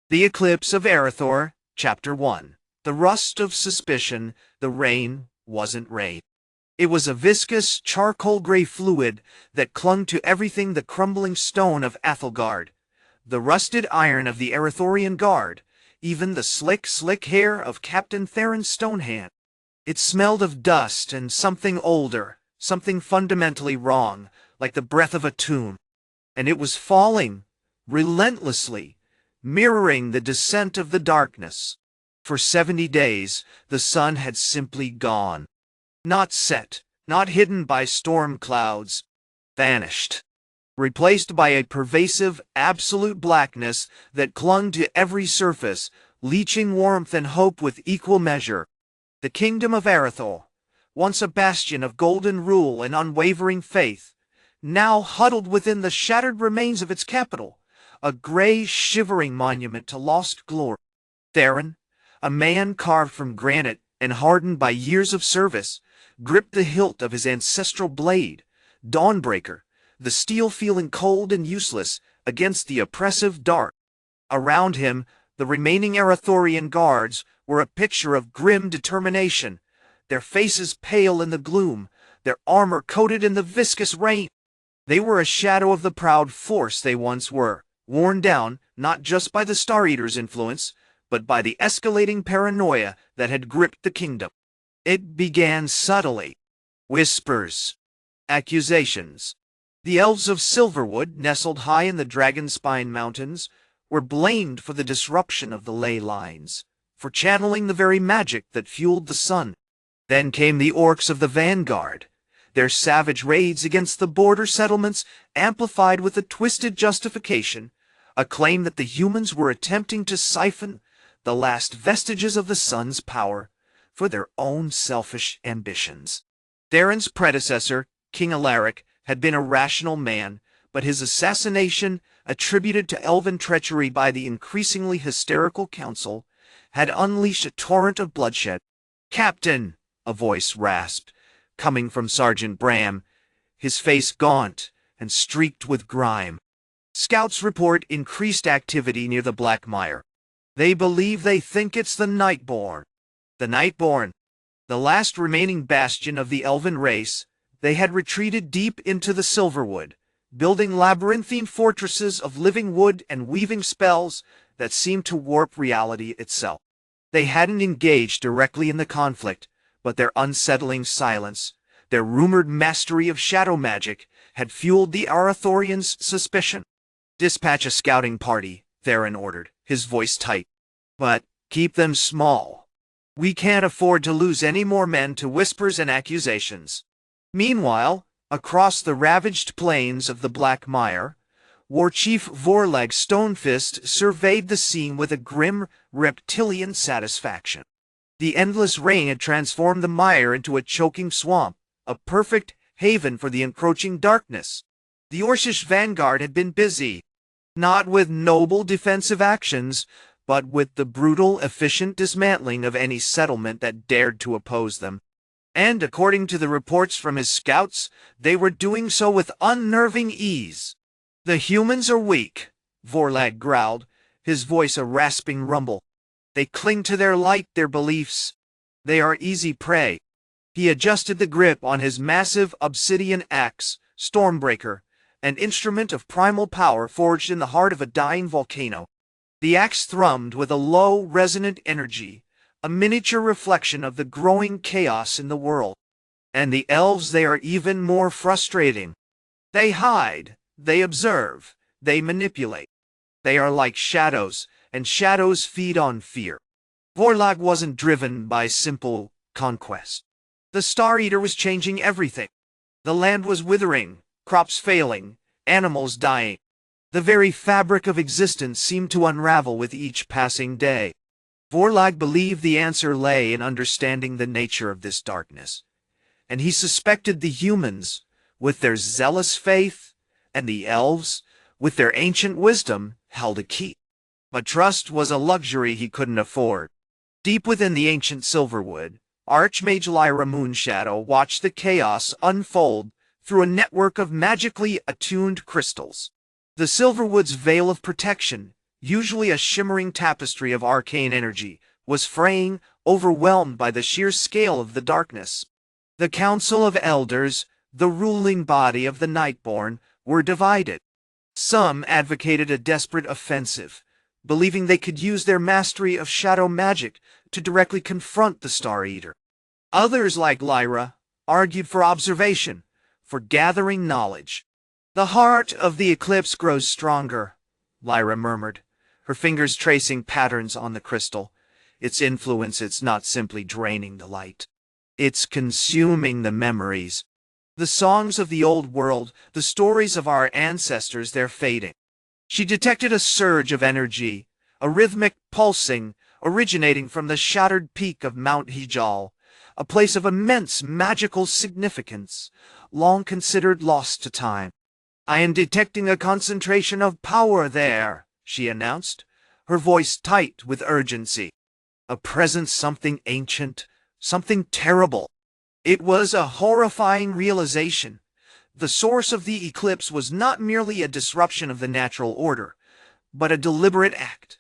The Eclipse of Arathor, Chapter 1. The rust of suspicion, the rain wasn't rain. It was a viscous, charcoal-gray fluid that clung to everything, the crumbling stone of Athelgard, the rusted iron of the Arathorian Guard, even the slick hair of Captain Theron Stonehand. It smelled of dust and something older, something fundamentally wrong, like the breath of a tomb. And it was falling, relentlessly, mirroring the descent of the darkness. For 70 days, the sun had simply gone. Not set, not hidden by storm clouds. Vanished. Replaced by a pervasive, absolute blackness that clung to every surface, leeching warmth and hope with equal measure. The Kingdom of Arathor, once a bastion of golden rule and unwavering faith, now huddled within the shattered remains of its capital, a gray, shivering monument to lost glory. Theron, a man carved from granite and hardened by years of service, gripped the hilt of his ancestral blade, Dawnbreaker, the steel feeling cold and useless against the oppressive dark. Around him, the remaining Arathorian guards were a picture of grim determination, their faces pale in the gloom, their armor coated in the viscous rain. They were a shadow of the proud force they once were, worn down not just by the Star Eater's influence, but by the escalating paranoia that had gripped the kingdom. It began subtly. Whispers. Accusations. The elves of Silverwood, nestled high in the Dragonspine Mountains, were blamed for the disruption of the ley lines, for channeling the very magic that fueled the sun. Then came the Orcs of the Vanguard, their savage raids against the border settlements amplified with a twisted justification, a claim that the humans were attempting to siphon the last vestiges of the sun's power for their own selfish ambitions. Theron's predecessor, King Alaric, had been a rational man, but his assassination, attributed to elven treachery by the increasingly hysterical council, had unleashed a torrent of bloodshed. "Captain," a voice rasped, coming from Sergeant Bram, his face gaunt and streaked with grime. "Scouts report increased activity near the Black Mire. They believe they think it's the Nightborne." The Nightborne, the last remaining bastion of the elven race, they had retreated deep into the Silverwood, building labyrinthine fortresses of living wood and weaving spells that seemed to warp reality itself. They hadn't engaged directly in the conflict, but their unsettling silence, their rumored mastery of shadow magic, had fueled the Arathorians' suspicion. "Dispatch a scouting party," Theron ordered, his voice tight. "But keep them small. We can't afford to lose any more men to whispers and accusations." Meanwhile, across the ravaged plains of the Black Mire, Warchief Vorlag Stonefist surveyed the scene with a grim, reptilian satisfaction. The endless rain had transformed the mire into a choking swamp, a perfect haven for the encroaching darkness. The Orcish Vanguard had been busy, not with noble defensive actions, but with the brutal, efficient dismantling of any settlement that dared to oppose them. And according to the reports from his scouts, they were doing so with unnerving ease. "The humans are weak," Vorlag growled, his voice a rasping rumble. "They cling to their light, their beliefs. They are easy prey." He adjusted the grip on his massive obsidian axe, Stormbreaker, an instrument of primal power forged in the heart of a dying volcano. The axe thrummed with a low, resonant energy, a miniature reflection of the growing chaos in the world. And the elves, they are even more frustrating. They hide, they observe, they manipulate. They are like shadows, and shadows feed on fear. Vorlag wasn't driven by simple conquest. The Star Eater was changing everything. The land was withering, crops failing, animals dying. The very fabric of existence seemed to unravel with each passing day. Vorlag believed the answer lay in understanding the nature of this darkness, and he suspected the humans, with their zealous faith, and the elves, with their ancient wisdom, held a key. But trust was a luxury he couldn't afford. Deep within the ancient Silverwood, Archmage Lyra Moonshadow watched the chaos unfold through a network of magically attuned crystals. The Silverwood's veil of protection, usually a shimmering tapestry of arcane energy, was fraying, overwhelmed by the sheer scale of the darkness. The Council of Elders, the ruling body of the Nightborne, were divided. Some advocated a desperate offensive, believing they could use their mastery of shadow magic to directly confront the Star Eater. Others, like Lyra, argued for observation, for gathering knowledge. "The heart of the Eclipse grows stronger," Lyra murmured, her fingers tracing patterns on the crystal. "Its influence is not simply draining the light. It's consuming the memories. The songs of the old world, the stories of our ancestors, they're fading." She detected a surge of energy, a rhythmic pulsing originating from the shattered peak of Mount Hyjal, a place of immense magical significance, long considered lost to time. "I am detecting a concentration of power there," she announced, her voice tight with urgency. "A presence, something ancient, something terrible." It was a horrifying realization. The source of the eclipse was not merely a disruption of the natural order, but a deliberate act,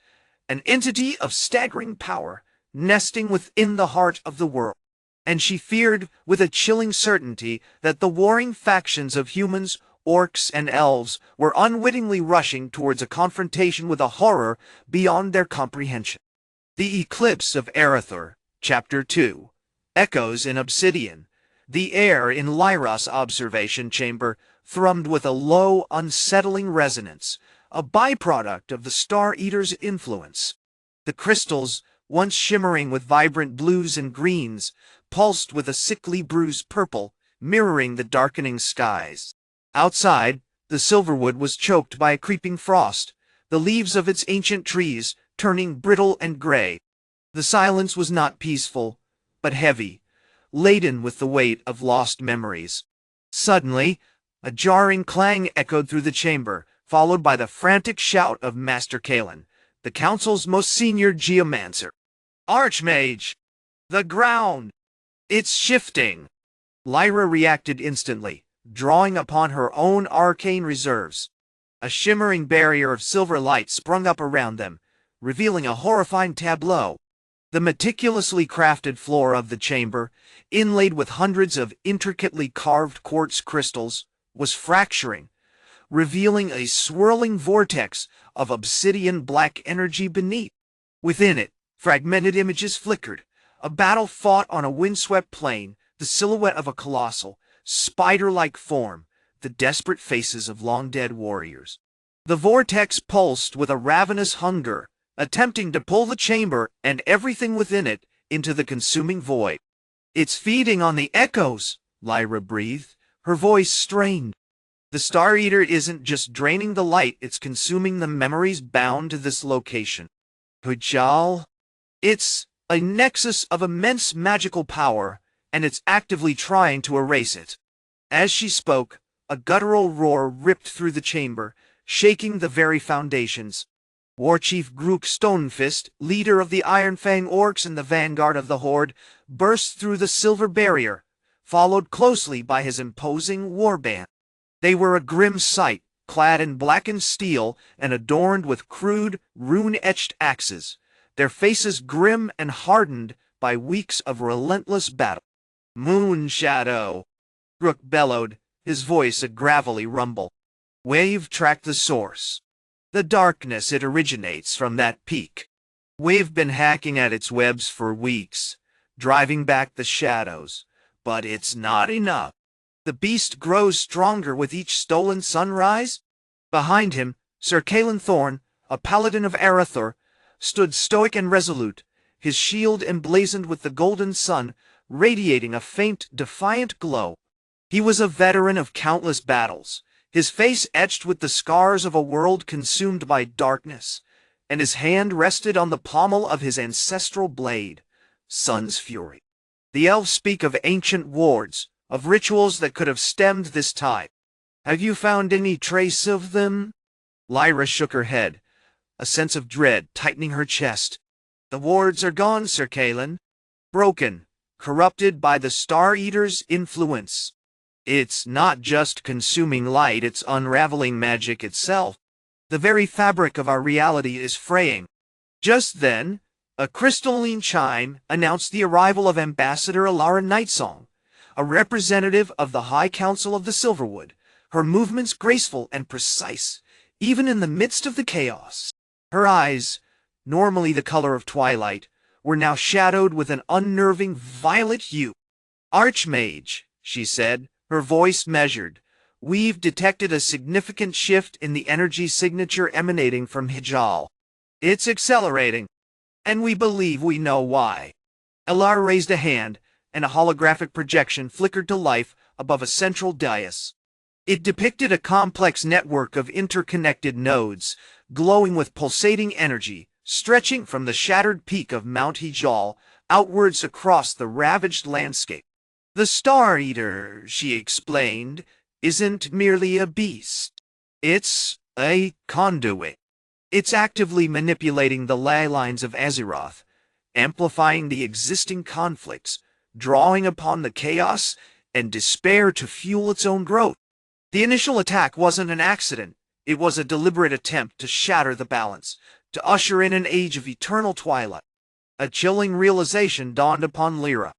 an entity of staggering power, nesting within the heart of the world. And she feared with a chilling certainty that the warring factions of humans, orcs, and elves were unwittingly rushing towards a confrontation with a horror beyond their comprehension. The Eclipse of Arathor, Chapter 2, echoes in Obsidian. The air in Lyra's observation chamber thrummed with a low, unsettling resonance, a byproduct of the Star Eater's influence. The crystals, once shimmering with vibrant blues and greens, pulsed with a sickly bruised purple, mirroring the darkening skies. Outside, the silverwood was choked by a creeping frost, the leaves of its ancient trees turning brittle and gray. The silence was not peaceful, but heavy, laden with the weight of lost memories. Suddenly, a jarring clang echoed through the chamber, followed by the frantic shout of Master Kalen, the Council's most senior geomancer. "Archmage! The ground! It's shifting!" Lyra reacted instantly, drawing upon her own arcane reserves. A shimmering barrier of silver light sprung up around them, revealing a horrifying tableau. The meticulously crafted floor of the chamber, inlaid with hundreds of intricately carved quartz crystals, was fracturing, revealing a swirling vortex of obsidian black energy beneath. Within it, fragmented images flickered, a battle fought on a windswept plain, the silhouette of a colossal, spider-like form, the desperate faces of long-dead warriors. The vortex pulsed with a ravenous hunger, attempting to pull the chamber and everything within it into the consuming void. "It's feeding on the echoes," Lyra breathed, her voice strained. "The Star Eater isn't just draining the light, it's consuming the memories bound to this location. Hyjal? It's a nexus of immense magical power, and it's actively trying to erase it." As she spoke, a guttural roar ripped through the chamber, shaking the very foundations. Warchief Grook Stonefist, leader of the Ironfang Orcs and the vanguard of the Horde, burst through the silver barrier, followed closely by his imposing warband. They were a grim sight, clad in blackened steel and adorned with crude, rune-etched axes, their faces grim and hardened by weeks of relentless battle. "Moon Shadow," Grook bellowed, his voice a gravelly rumble. "We've tracked the source. The darkness, it originates from that peak. We've been hacking at its webs for weeks, driving back the shadows, but it's not enough. The beast grows stronger with each stolen sunrise." Behind him, Sir Kalen Thorn, a paladin of Arathor, stood stoic and resolute, his shield emblazoned with the golden sun, radiating a faint, defiant glow. He was a veteran of countless battles, his face etched with the scars of a world consumed by darkness, and his hand rested on the pommel of his ancestral blade, Sun's Fury. The elves speak of ancient wards, of rituals that could have stemmed this tide. "Have you found any trace of them?" Lyra shook her head, a sense of dread tightening her chest. "The wards are gone, Sir Kalen. Broken, corrupted by the Star Eater's influence. It's not just consuming light, it's unraveling magic itself." The very fabric of our reality is fraying. Just then, a crystalline chime announced the arrival of Ambassador Alara Nightsong, a representative of the High Council of the Silverwood, her movements graceful and precise, even in the midst of the chaos. Her eyes, normally the color of twilight, were now shadowed with an unnerving violet hue. "Archmage," she said, her voice measured, "we've detected a significant shift in the energy signature emanating from Hyjal. It's accelerating, and we believe we know why." Alara raised a hand, and a holographic projection flickered to life above a central dais. It depicted a complex network of interconnected nodes, glowing with pulsating energy, stretching from the shattered peak of Mount Hyjal outwards across the ravaged landscape. "The Star Eater," she explained, "isn't merely a beast. It's a conduit. It's actively manipulating the ley lines of Azeroth, amplifying the existing conflicts, drawing upon the chaos and despair to fuel its own growth. The initial attack wasn't an accident. It was a deliberate attempt to shatter the balance, to usher in an age of eternal twilight." A chilling realization dawned upon Lyra.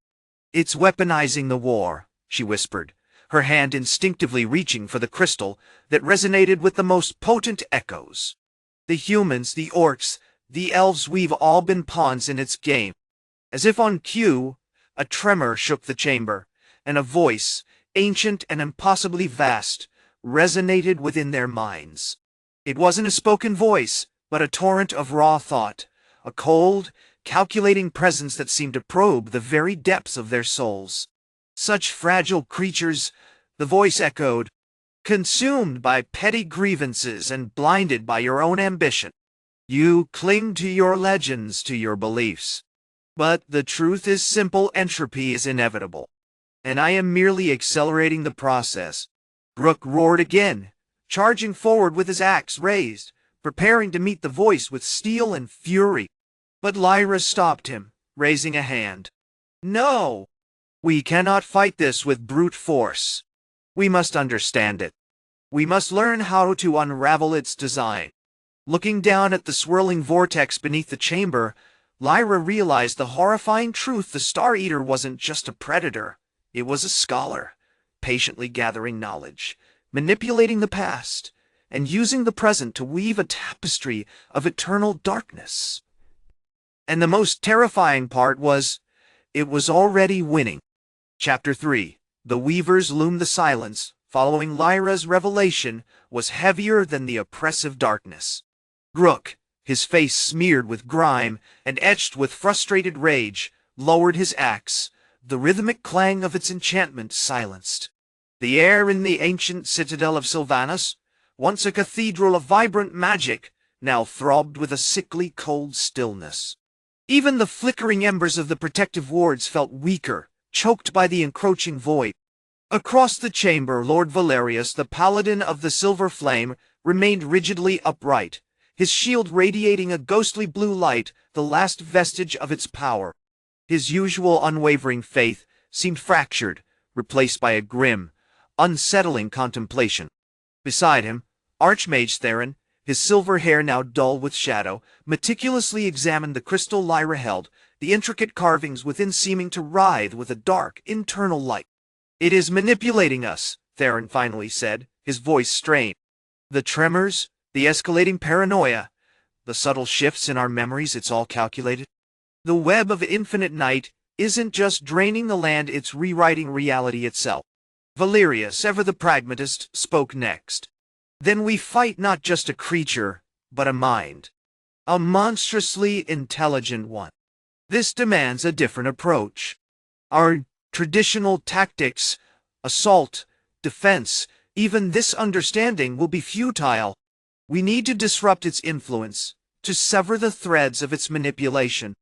"It's weaponizing the war," she whispered, her hand instinctively reaching for the crystal that resonated with the most potent echoes. "The humans, the orcs, the elves, we've all been pawns in its game." As if on cue, a tremor shook the chamber, and a voice, ancient and impossibly vast, resonated within their minds. It wasn't a spoken voice, but a torrent of raw thought, a cold, calculating presence that seemed to probe the very depths of their souls. "Such fragile creatures," the voice echoed, "consumed by petty grievances and blinded by your own ambition. You cling to your legends, to your beliefs. But the truth is simple: entropy is inevitable. And I am merely accelerating the process." Brook roared again, charging forward with his axe raised, preparing to meet the voice with steel and fury. But Lyra stopped him, raising a hand. "No! We cannot fight this with brute force. We must understand it. We must learn how to unravel its design." Looking down at the swirling vortex beneath the chamber, Lyra realized the horrifying truth: the Star Eater wasn't just a predator. It was a scholar, patiently gathering knowledge, manipulating the past, and using the present to weave a tapestry of eternal darkness. And the most terrifying part was, it was already winning. Chapter 3. The Weavers loomed. The silence, following Lyra's revelation, was heavier than the oppressive darkness. Brook, his face smeared with grime and etched with frustrated rage, lowered his axe, the rhythmic clang of its enchantment silenced. The air in the ancient citadel of Sylvanas, once a cathedral of vibrant magic, now throbbed with a sickly cold stillness. Even the flickering embers of the protective wards felt weaker, choked by the encroaching void. Across the chamber, Lord Valerius, the Paladin of the Silver Flame, remained rigidly upright, his shield radiating a ghostly blue light, the last vestige of its power. His usual unwavering faith seemed fractured, replaced by a grim, unsettling contemplation. Beside him, Archmage Theron, his silver hair now dull with shadow, meticulously examined the crystal Lyra held, the intricate carvings within seeming to writhe with a dark, internal light. "It is manipulating us," Theron finally said, his voice strained. "The tremors, the escalating paranoia, the subtle shifts in our memories, it's all calculated. The web of infinite night isn't just draining the land, it's rewriting reality itself." Valerius, ever the pragmatist, spoke next. "Then we fight not just a creature, but a mind. A monstrously intelligent one. This demands a different approach. Our traditional tactics, assault, defense, even this understanding will be futile. We need to disrupt its influence, to sever the threads of its manipulation."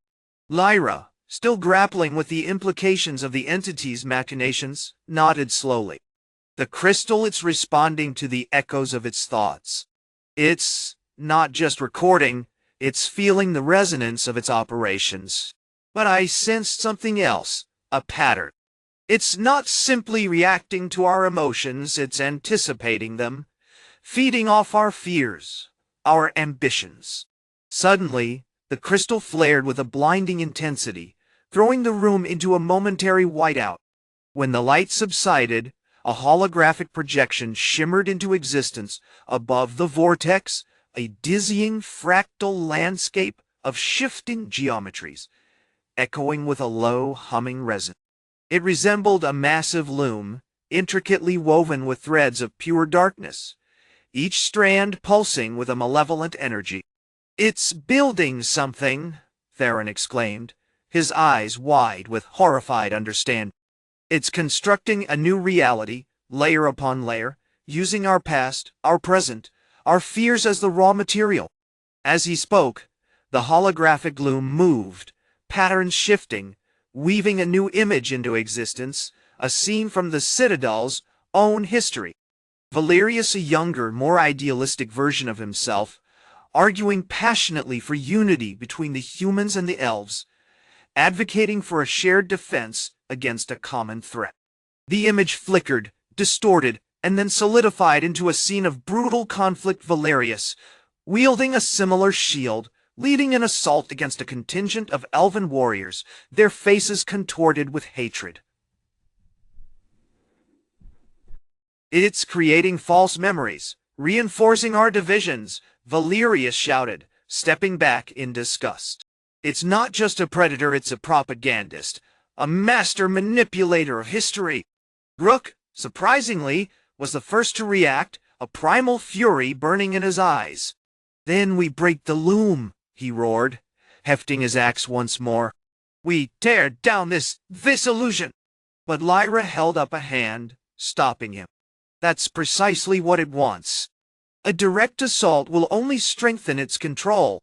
Lyra, still grappling with the implications of the entity's machinations, nodded slowly. "The crystal, it's responding to the echoes of its thoughts. It's not just recording, it's feeling the resonance of its operations. But I sensed something else, a pattern. It's not simply reacting to our emotions, it's anticipating them, feeding off our fears, our ambitions. Suddenly, the crystal flared with a blinding intensity, throwing the room into a momentary whiteout. When the light subsided, a holographic projection shimmered into existence above the vortex, a dizzying fractal landscape of shifting geometries, echoing with a low, humming resonance. It resembled a massive loom, intricately woven with threads of pure darkness, each strand pulsing with a malevolent energy. "It's building something," Theron exclaimed, his eyes wide with horrified understanding. "It's constructing a new reality, layer upon layer, using our past, our present, our fears as the raw material." As he spoke, the holographic loom moved, patterns shifting, weaving a new image into existence, a scene from the Citadel's own history. Valerius, a younger, more idealistic version of himself, arguing passionately for unity between the humans and the elves, advocating for a shared defense against a common threat. The image flickered, distorted, and then solidified into a scene of brutal conflict. Valerius, wielding a similar shield, leading an assault against a contingent of elven warriors, their faces contorted with hatred. "It's creating false memories, reinforcing our divisions," Valerius shouted, stepping back in disgust. "It's not just a predator, it's a propagandist, a master manipulator of history." Rook, surprisingly, was the first to react, a primal fury burning in his eyes. "Then we break the loom," he roared, hefting his axe once more. "We tear down this illusion." But Lyra held up a hand, stopping him. "That's precisely what it wants. A direct assault will only strengthen its control.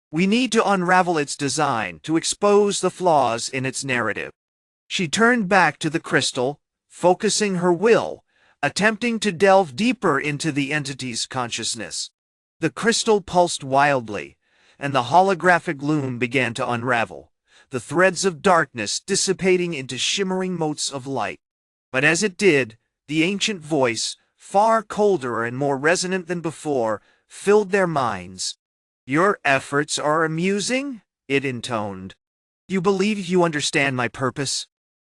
We need to unravel its design, to expose the flaws in its narrative." She turned back to the crystal, focusing her will, attempting to delve deeper into the entity's consciousness. The crystal pulsed wildly, and the holographic loom began to unravel, the threads of darkness dissipating into shimmering motes of light. But as it did, the ancient voice, far colder and more resonant than before, filled their minds. "Your efforts are amusing," it intoned. "You believe you understand my purpose.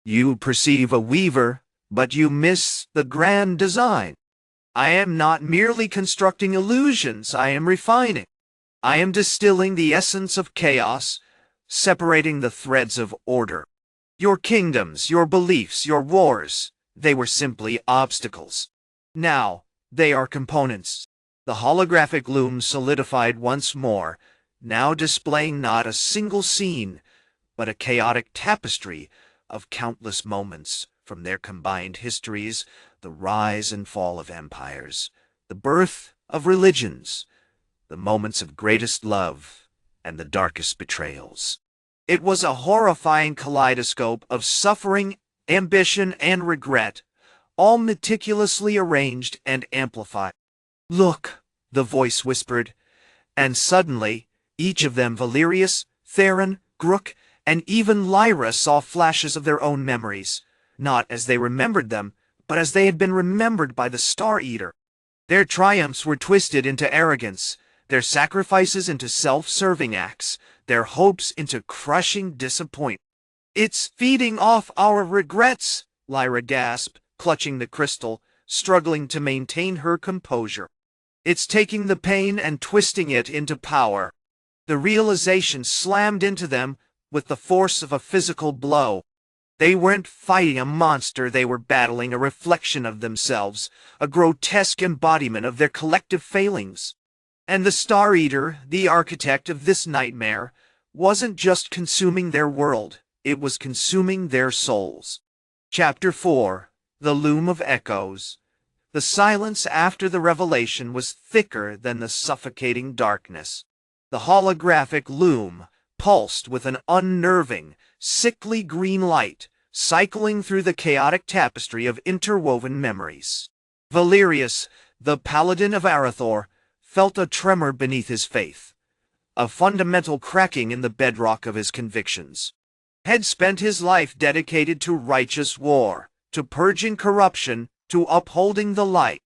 You perceive a weaver, but you miss the grand design. I am not merely constructing illusions, I am refining. I am distilling the essence of chaos, separating the threads of order. Your kingdoms, your beliefs, your wars, they were simply obstacles. Now, they are components." The holographic loom solidified once more, now displaying not a single scene, but a chaotic tapestry of countless moments from their combined histories, the rise and fall of empires, the birth of religions, the moments of greatest love, and the darkest betrayals. It was a horrifying kaleidoscope of suffering, ambition, and regret, all meticulously arranged and amplified. "Look," the voice whispered, and suddenly, each of them, Valerius, Theron, Grook, and even Lyra, saw flashes of their own memories, not as they remembered them, but as they had been remembered by the Star Eater. Their triumphs were twisted into arrogance, their sacrifices into self-serving acts, their hopes into crushing disappointment. "It's feeding off our regrets," Lyra gasped, clutching the crystal, struggling to maintain her composure. "It's taking the pain and twisting it into power." The realization slammed into them with the force of a physical blow. They weren't fighting a monster, they were battling a reflection of themselves, a grotesque embodiment of their collective failings. And the Star Eater, the architect of this nightmare, wasn't just consuming their world, it was consuming their souls. Chapter 4. The Loom of Echoes. The silence after the revelation was thicker than the suffocating darkness. The holographic loom pulsed with an unnerving, sickly green light, cycling through the chaotic tapestry of interwoven memories. Valerius, the Paladin of Arathor, felt a tremor beneath his faith, a fundamental cracking in the bedrock of his convictions. Had spent his life dedicated to righteous war, to purging corruption, to upholding the light.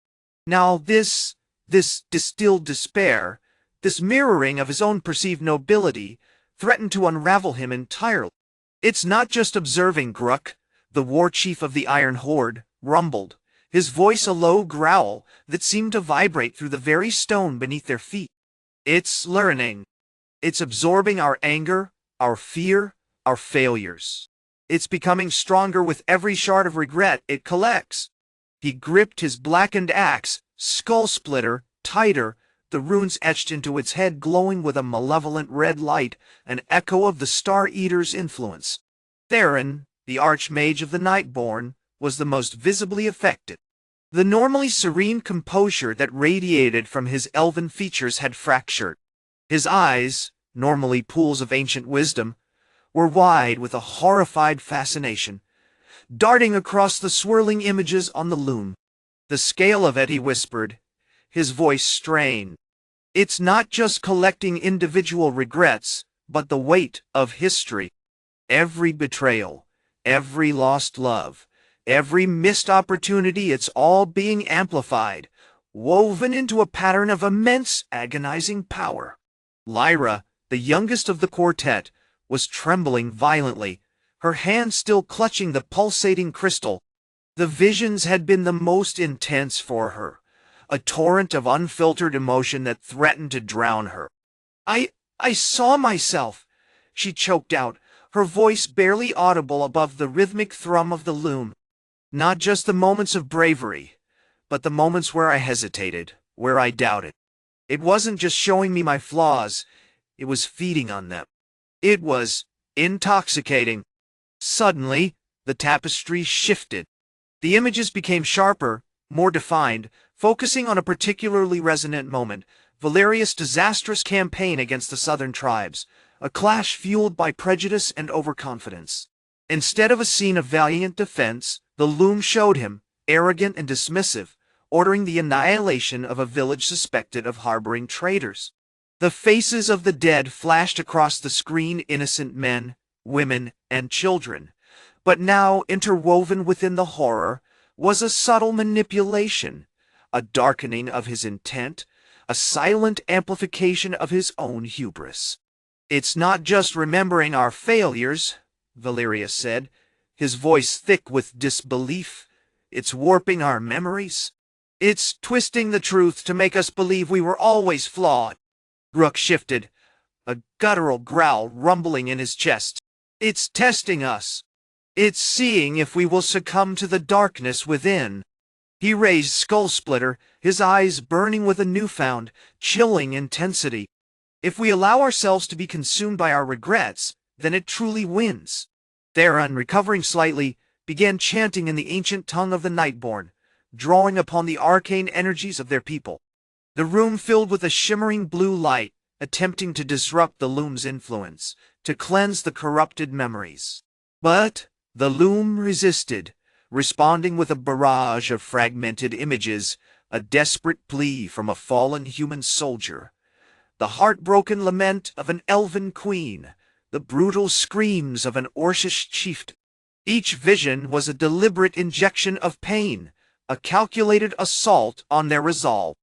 Now this distilled despair, This mirroring of his own perceived nobility threatened to unravel him entirely. "It's not just observing, Gruk," the war chief of the Iron Horde rumbled, his voice a low growl that seemed to vibrate through the very stone beneath their feet. "It's learning. It's absorbing our anger, our fear, our failures. It's becoming stronger with every shard of regret it collects." He gripped his blackened axe, skull splitter, tighter, the runes etched into its head glowing with a malevolent red light, an echo of the Star Eater's influence. Theron, the Archmage of the Nightborne, was the most visibly affected. The normally serene composure that radiated from his elven features had fractured. His eyes, normally pools of ancient wisdom, were wide with a horrified fascination, darting across the swirling images on the loom. "The scale of it," he whispered, his voice strained. "It's not just collecting individual regrets, but the weight of history. Every betrayal, every lost love, every missed opportunity, it's all being amplified, woven into a pattern of immense, agonizing power." Lyra, the youngest of the quartet, was trembling violently, her hand still clutching the pulsating crystal. The visions had been the most intense for her, a torrent of unfiltered emotion that threatened to drown her. I saw myself," she choked out, her voice barely audible above the rhythmic thrum of the loom. "Not just the moments of bravery, but the moments where I hesitated, where I doubted. It wasn't just showing me my flaws, it was feeding on them. It was intoxicating." Suddenly, the tapestry shifted. The images became sharper, more defined, focusing on a particularly resonant moment: Valerius' disastrous campaign against the southern tribes, a clash fueled by prejudice and overconfidence. Instead of a scene of valiant defense, the loom showed him, arrogant and dismissive, ordering the annihilation of a village suspected of harboring traitors. The faces of the dead flashed across the screen: innocent men, women, and children. But now, interwoven within the horror, was a subtle manipulation, a darkening of his intent, a silent amplification of his own hubris. "It's not just remembering our failures," Valerius said, his voice thick with disbelief. "It's warping our memories. It's twisting the truth to make us believe we were always flawed." Gruk shifted, a guttural growl rumbling in his chest. "It's testing us. It's seeing if we will succumb to the darkness within." He raised Skull Splitter, his eyes burning with a newfound, chilling intensity. "If we allow ourselves to be consumed by our regrets, then it truly wins." Theron, recovering slightly, began chanting in the ancient tongue of the Nightborne, drawing upon the arcane energies of their people. The room filled with a shimmering blue light, attempting to disrupt the loom's influence, to cleanse the corrupted memories. But the loom resisted, responding with a barrage of fragmented images, a desperate plea from a fallen human soldier, the heartbroken lament of an elven queen, the brutal screams of an Orcish chieftain. Each vision was a deliberate injection of pain, a calculated assault on their resolve.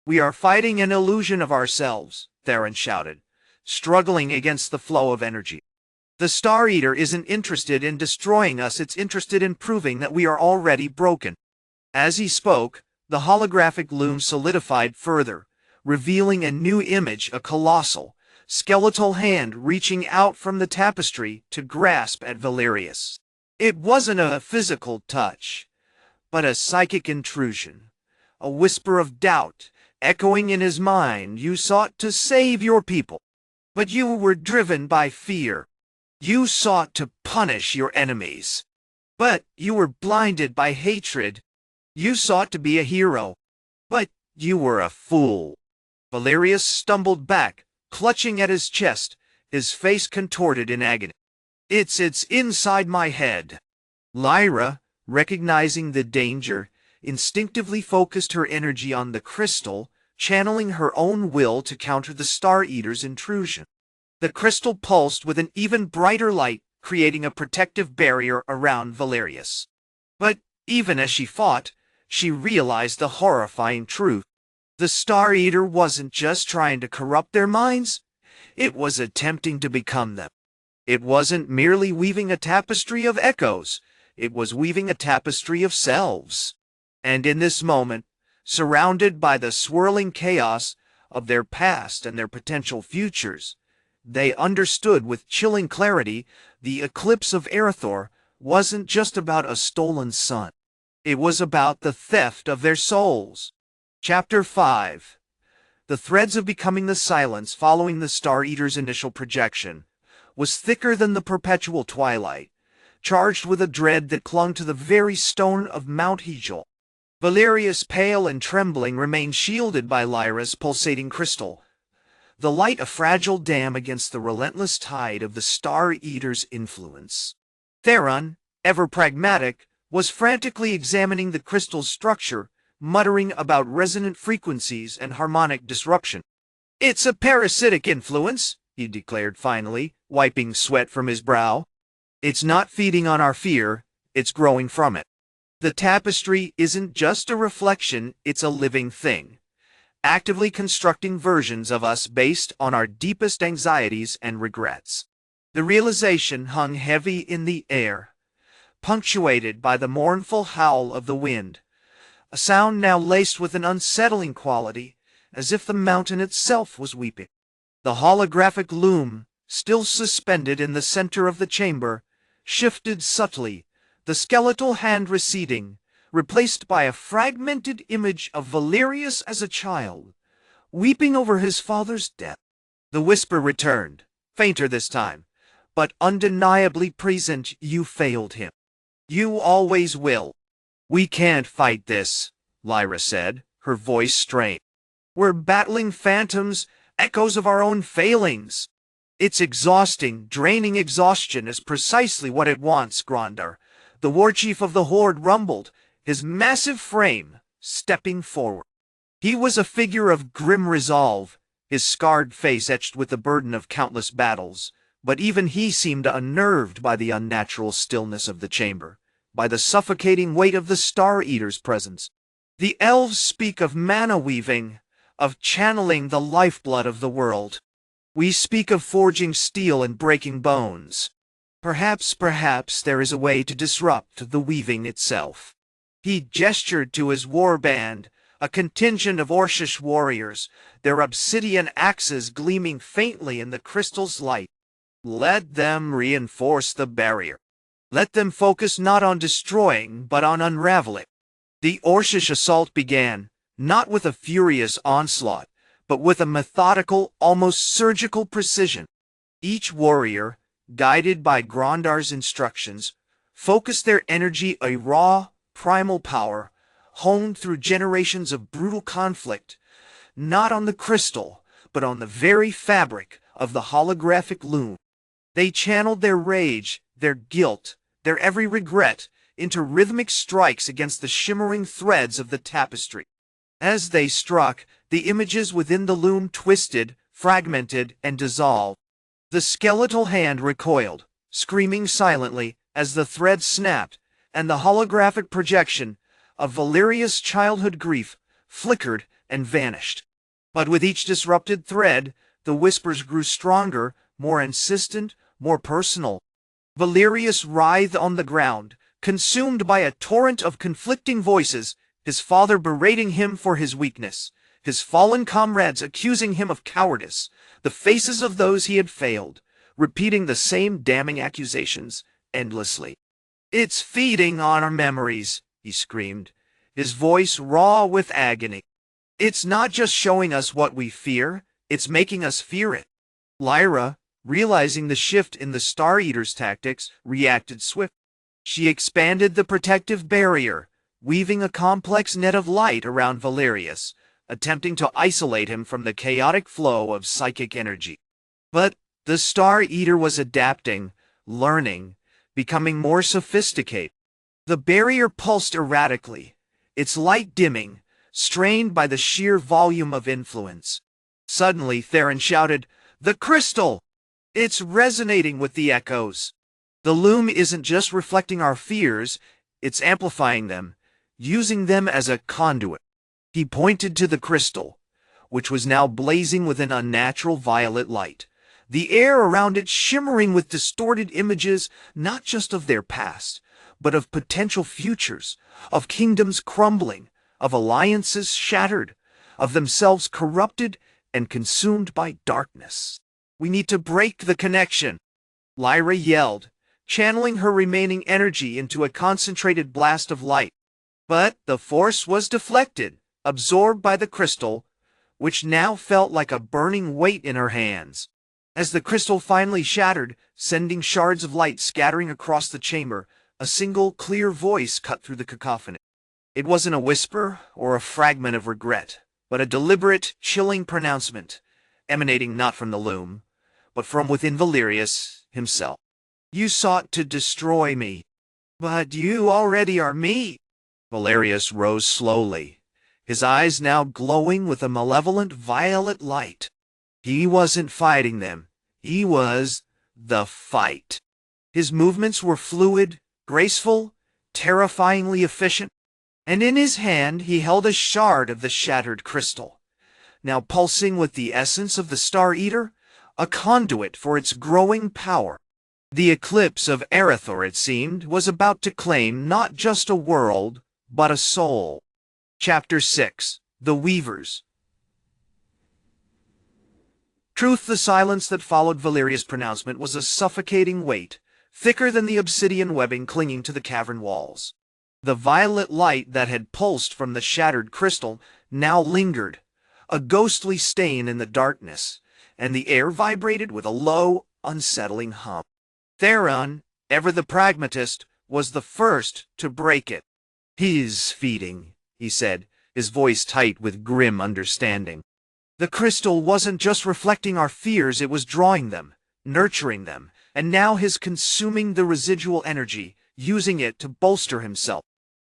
"We are fighting an illusion of ourselves," Theron shouted, struggling against the flow of energy. "The Star Eater isn't interested in destroying us, it's interested in proving that we are already broken." As he spoke, the holographic loom solidified further, revealing a new image: a colossal, skeletal hand reaching out from the tapestry to grasp at Valerius. It wasn't a physical touch, but a psychic intrusion, a whisper of doubt echoing in his mind. "You sought to save your people, but you were driven by fear. You sought to punish your enemies, but you were blinded by hatred. You sought to be a hero, but you were a fool." Valerius stumbled back, clutching at his chest, his face contorted in agony. It's inside my head." Lyra, recognizing the danger, instinctively focused her energy on the crystal, channeling her own will to counter the Star Eater's intrusion. The crystal pulsed with an even brighter light, creating a protective barrier around Valerius. But even as she fought, she realized the horrifying truth. The Star Eater wasn't just trying to corrupt their minds, it was attempting to become them. It wasn't merely weaving a tapestry of echoes, it was weaving a tapestry of selves. And in this moment, surrounded by the swirling chaos of their past and their potential futures, they understood with chilling clarity the Eclipse of Arathor wasn't just about a stolen sun. It was about the theft of their souls. Chapter 5. The threads of becoming the silence following the Star Eater's initial projection was thicker than the perpetual twilight, charged with a dread that clung to the very stone of Mount Hyjal. Valerius, pale and trembling, remained shielded by Lyra's pulsating crystal, the light a fragile dam against the relentless tide of the Star Eater's influence. Theron, ever pragmatic, was frantically examining the crystal's structure, muttering about resonant frequencies and harmonic disruption. "It's a parasitic influence," he declared finally, wiping sweat from his brow. "It's not feeding on our fear, it's growing from it. The tapestry isn't just a reflection, it's a living thing, actively constructing versions of us based on our deepest anxieties and regrets." The realization hung heavy in the air, punctuated by the mournful howl of the wind, a sound now laced with an unsettling quality, as if the mountain itself was weeping. The holographic loom, still suspended in the center of the chamber, shifted subtly, the skeletal hand receding, replaced by a fragmented image of Valerius as a child, weeping over his father's death. The whisper returned, fainter this time, but undeniably present. "You failed him. You always will." "We can't fight this," Lyra said, her voice strained. "We're battling phantoms, echoes of our own failings." "It's exhausting, draining exhaustion is precisely what it wants, Grondar," the Warchief of the Horde rumbled, his massive frame stepping forward. He was a figure of grim resolve, his scarred face etched with the burden of countless battles, but even he seemed unnerved by the unnatural stillness of the chamber, by the suffocating weight of the Star Eater's presence. "The elves speak of mana weaving, of channeling the lifeblood of the world. We speak of forging steel and breaking bones. Perhaps there is a way to disrupt the weaving itself." He gestured to his warband, a contingent of Orcish warriors, their obsidian axes gleaming faintly in the crystal's light. "Let them reinforce the barrier. Let them focus not on destroying, but on unraveling." The Orcish assault began, not with a furious onslaught, but with a methodical, almost surgical precision. Each warrior, guided by Grondar's instructions, focused their energy, a raw, primal power, honed through generations of brutal conflict, not on the crystal, but on the very fabric of the holographic loom. They channeled their rage, their guilt, their every regret into rhythmic strikes against the shimmering threads of the tapestry. As they struck, the images within the loom twisted, fragmented, and dissolved. The skeletal hand recoiled, screaming silently as the thread snapped, and the holographic projection of Valerius' childhood grief flickered and vanished. But with each disrupted thread, the whispers grew stronger, more insistent, more personal. Valerius writhed on the ground, consumed by a torrent of conflicting voices, his father berating him for his weakness, his fallen comrades accusing him of cowardice, the faces of those he had failed, repeating the same damning accusations endlessly. "It's feeding on our memories," he screamed, his voice raw with agony. "It's not just showing us what we fear, it's making us fear it." Lyra, realizing the shift in the Star Eater's tactics, reacted swiftly. She expanded the protective barrier, weaving a complex net of light around Valerius, attempting to isolate him from the chaotic flow of psychic energy. But the Star Eater was adapting, learning, becoming more sophisticated. The barrier pulsed erratically, its light dimming, strained by the sheer volume of influence. Suddenly, Theron shouted, "The crystal! It's resonating with the echoes. The loom isn't just reflecting our fears, it's amplifying them, using them as a conduit." He pointed to the crystal, which was now blazing with an unnatural violet light, the air around it shimmering with distorted images not just of their past, but of potential futures, of kingdoms crumbling, of alliances shattered, of themselves corrupted and consumed by darkness. "We need to break the connection," Lyra yelled, channeling her remaining energy into a concentrated blast of light. But the force was deflected, absorbed by the crystal, which now felt like a burning weight in her hands. As the crystal finally shattered, sending shards of light scattering across the chamber, a single clear voice cut through the cacophony. It wasn't a whisper or a fragment of regret, but a deliberate, chilling pronouncement, emanating not from the loom, but from within Valerius himself. "You sought to destroy me, but you already are me." Valerius rose slowly, his eyes now glowing with a malevolent violet light. He wasn't fighting them. He was the fight. His movements were fluid, graceful, terrifyingly efficient, and in his hand he held a shard of the shattered crystal, now pulsing with the essence of the Star Eater, a conduit for its growing power. The Eclipse of Arathor, it seemed, was about to claim not just a world, but a soul. Chapter 6. The Weavers. Truth, the silence that followed Valerius' pronouncement was a suffocating weight, thicker than the obsidian webbing clinging to the cavern walls. The violet light that had pulsed from the shattered crystal now lingered, a ghostly stain in the darkness, and the air vibrated with a low, unsettling hum. Theron, ever the pragmatist, was the first to break it. "He's feeding," he said, his voice tight with grim understanding. "The crystal wasn't just reflecting our fears, it was drawing them, nurturing them, and now he's consuming the residual energy, using it to bolster himself."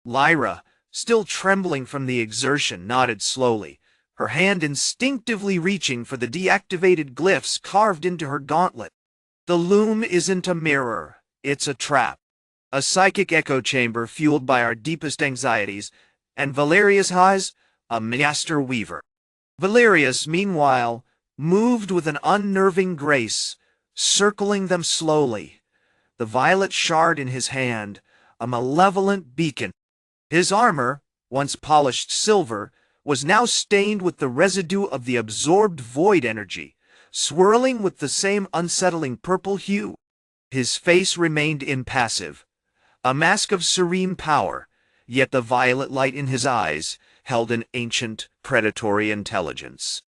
Lyra, still trembling from the exertion, nodded slowly, her hand instinctively reaching for the deactivated glyphs carved into her gauntlet. "The loom isn't a mirror, it's a trap. A psychic echo chamber fueled by our deepest anxieties, and Valerius has a master weaver." Valerius, meanwhile, moved with an unnerving grace, circling them slowly, the violet shard in his hand, a malevolent beacon. His armor, once polished silver, was now stained with the residue of the absorbed void energy, swirling with the same unsettling purple hue. His face remained impassive, a mask of serene power, yet the violet light in his eyes held an ancient, predatory intelligence.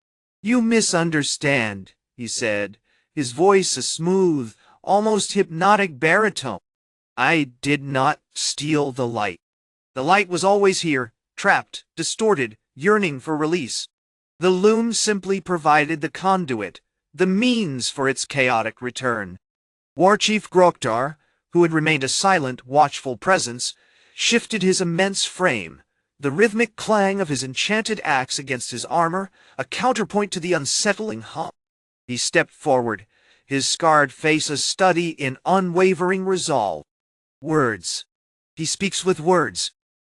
"You misunderstand," he said, his voice a smooth, almost hypnotic baritone. "I did not steal the light. The light was always here, trapped, distorted, yearning for release. The loom simply provided the conduit, the means for its chaotic return." Warchief Groktar, who had remained a silent, watchful presence, shifted his immense frame, the rhythmic clang of his enchanted axe against his armor, a counterpoint to the unsettling hum. He stepped forward, his scarred face a study in unwavering resolve. "Words. He speaks with words.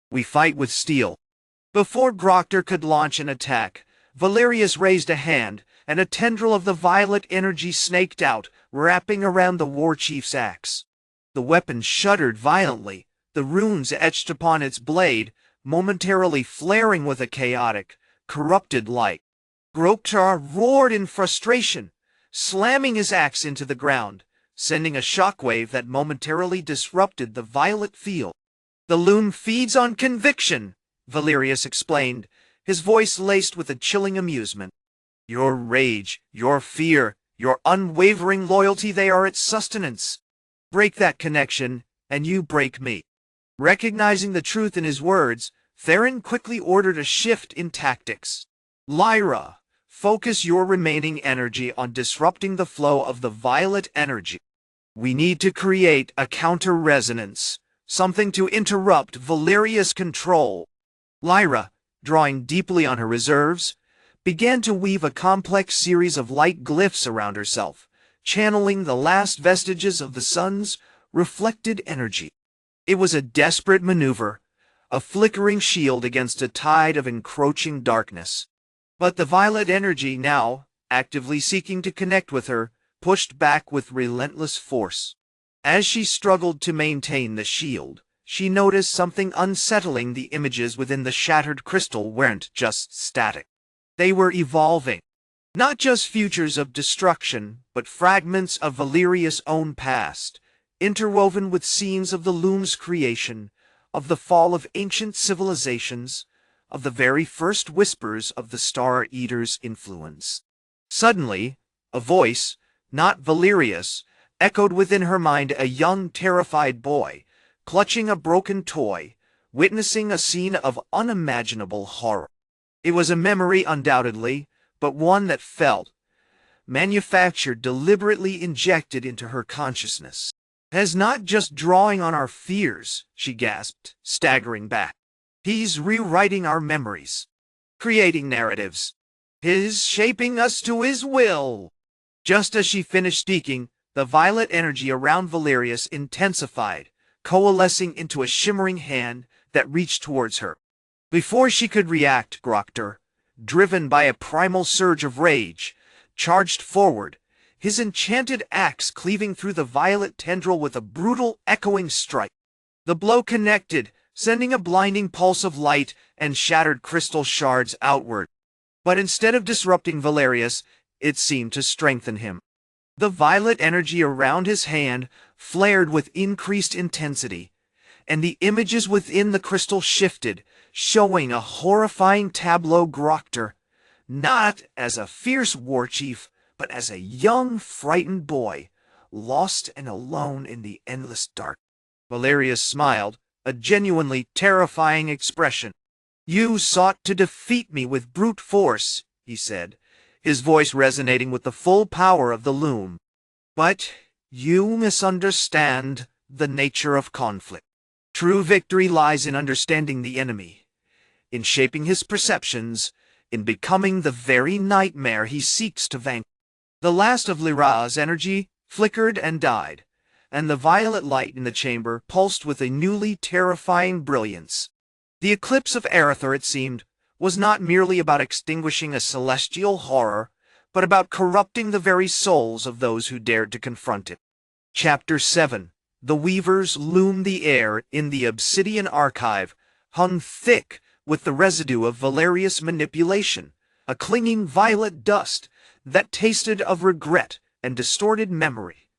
We fight with steel." Before Groktar could launch an attack, Valerius raised a hand, and a tendril of the violet energy snaked out, wrapping around the warchief's axe. The weapon shuddered violently, the runes etched upon its blade momentarily flaring with a chaotic, corrupted light. Groktar roared in frustration, slamming his axe into the ground, sending a shockwave that momentarily disrupted the violet field. "The loom feeds on conviction," Valerius explained, his voice laced with a chilling amusement. "Your rage, your fear, your unwavering loyalty, they are its sustenance. Break that connection, and you break me." Recognizing the truth in his words, Theron quickly ordered a shift in tactics. "Lyra, focus your remaining energy on disrupting the flow of the violet energy. We need to create a counter-resonance, something to interrupt Valerius' control." Lyra, drawing deeply on her reserves, began to weave a complex series of light glyphs around herself, channeling the last vestiges of the sun's reflected energy. It was a desperate maneuver, a flickering shield against a tide of encroaching darkness. But the violet energy, now actively seeking to connect with her, pushed back with relentless force. As she struggled to maintain the shield, she noticed something unsettling. The images within the shattered crystal weren't just static. They were evolving. Not just futures of destruction, but fragments of Valeria's own past, interwoven with scenes of the loom's creation, of the fall of ancient civilizations, of the very first whispers of the Star Eater's influence. Suddenly, a voice, not Valeria's, echoed within her mind, a young, terrified boy, clutching a broken toy, witnessing a scene of unimaginable horror. It was a memory, undoubtedly, but one that felt manufactured, deliberately injected into her consciousness. "As not just drawing on our fears," she gasped, staggering back. "He's rewriting our memories, creating narratives. He's shaping us to his will." Just as she finished speaking, the violet energy around Valerius intensified, coalescing into a shimmering hand that reached towards her. Before she could react, Grokter, driven by a primal surge of rage, charged forward, his enchanted axe cleaving through the violet tendril with a brutal, echoing strike. The blow connected, sending a blinding pulse of light and shattered crystal shards outward. But instead of disrupting Valerius, it seemed to strengthen him. The violet energy around his hand flared with increased intensity, and the images within the crystal shifted, showing a horrifying tableau. Grokter, not as a fierce warchief, but as a young, frightened boy, lost and alone in the endless dark. Valerius smiled, a genuinely terrifying expression. "You sought to defeat me with brute force," he said, his voice resonating with the full power of the loom. "But you misunderstand the nature of conflict. True victory lies in understanding the enemy, in shaping his perceptions, in becoming the very nightmare he seeks to vanquish." The last of Lyra's energy flickered and died, and the violet light in the chamber pulsed with a newly terrifying brilliance. The Eclipse of Arathor, it seemed, was not merely about extinguishing a celestial horror, but about corrupting the very souls of those who dared to confront it. Chapter 7. The Weavers loomed the air in the obsidian archive, hung thick with the residue of Valerius' manipulation, a clinging violet dust that tasted of regret and distorted memory.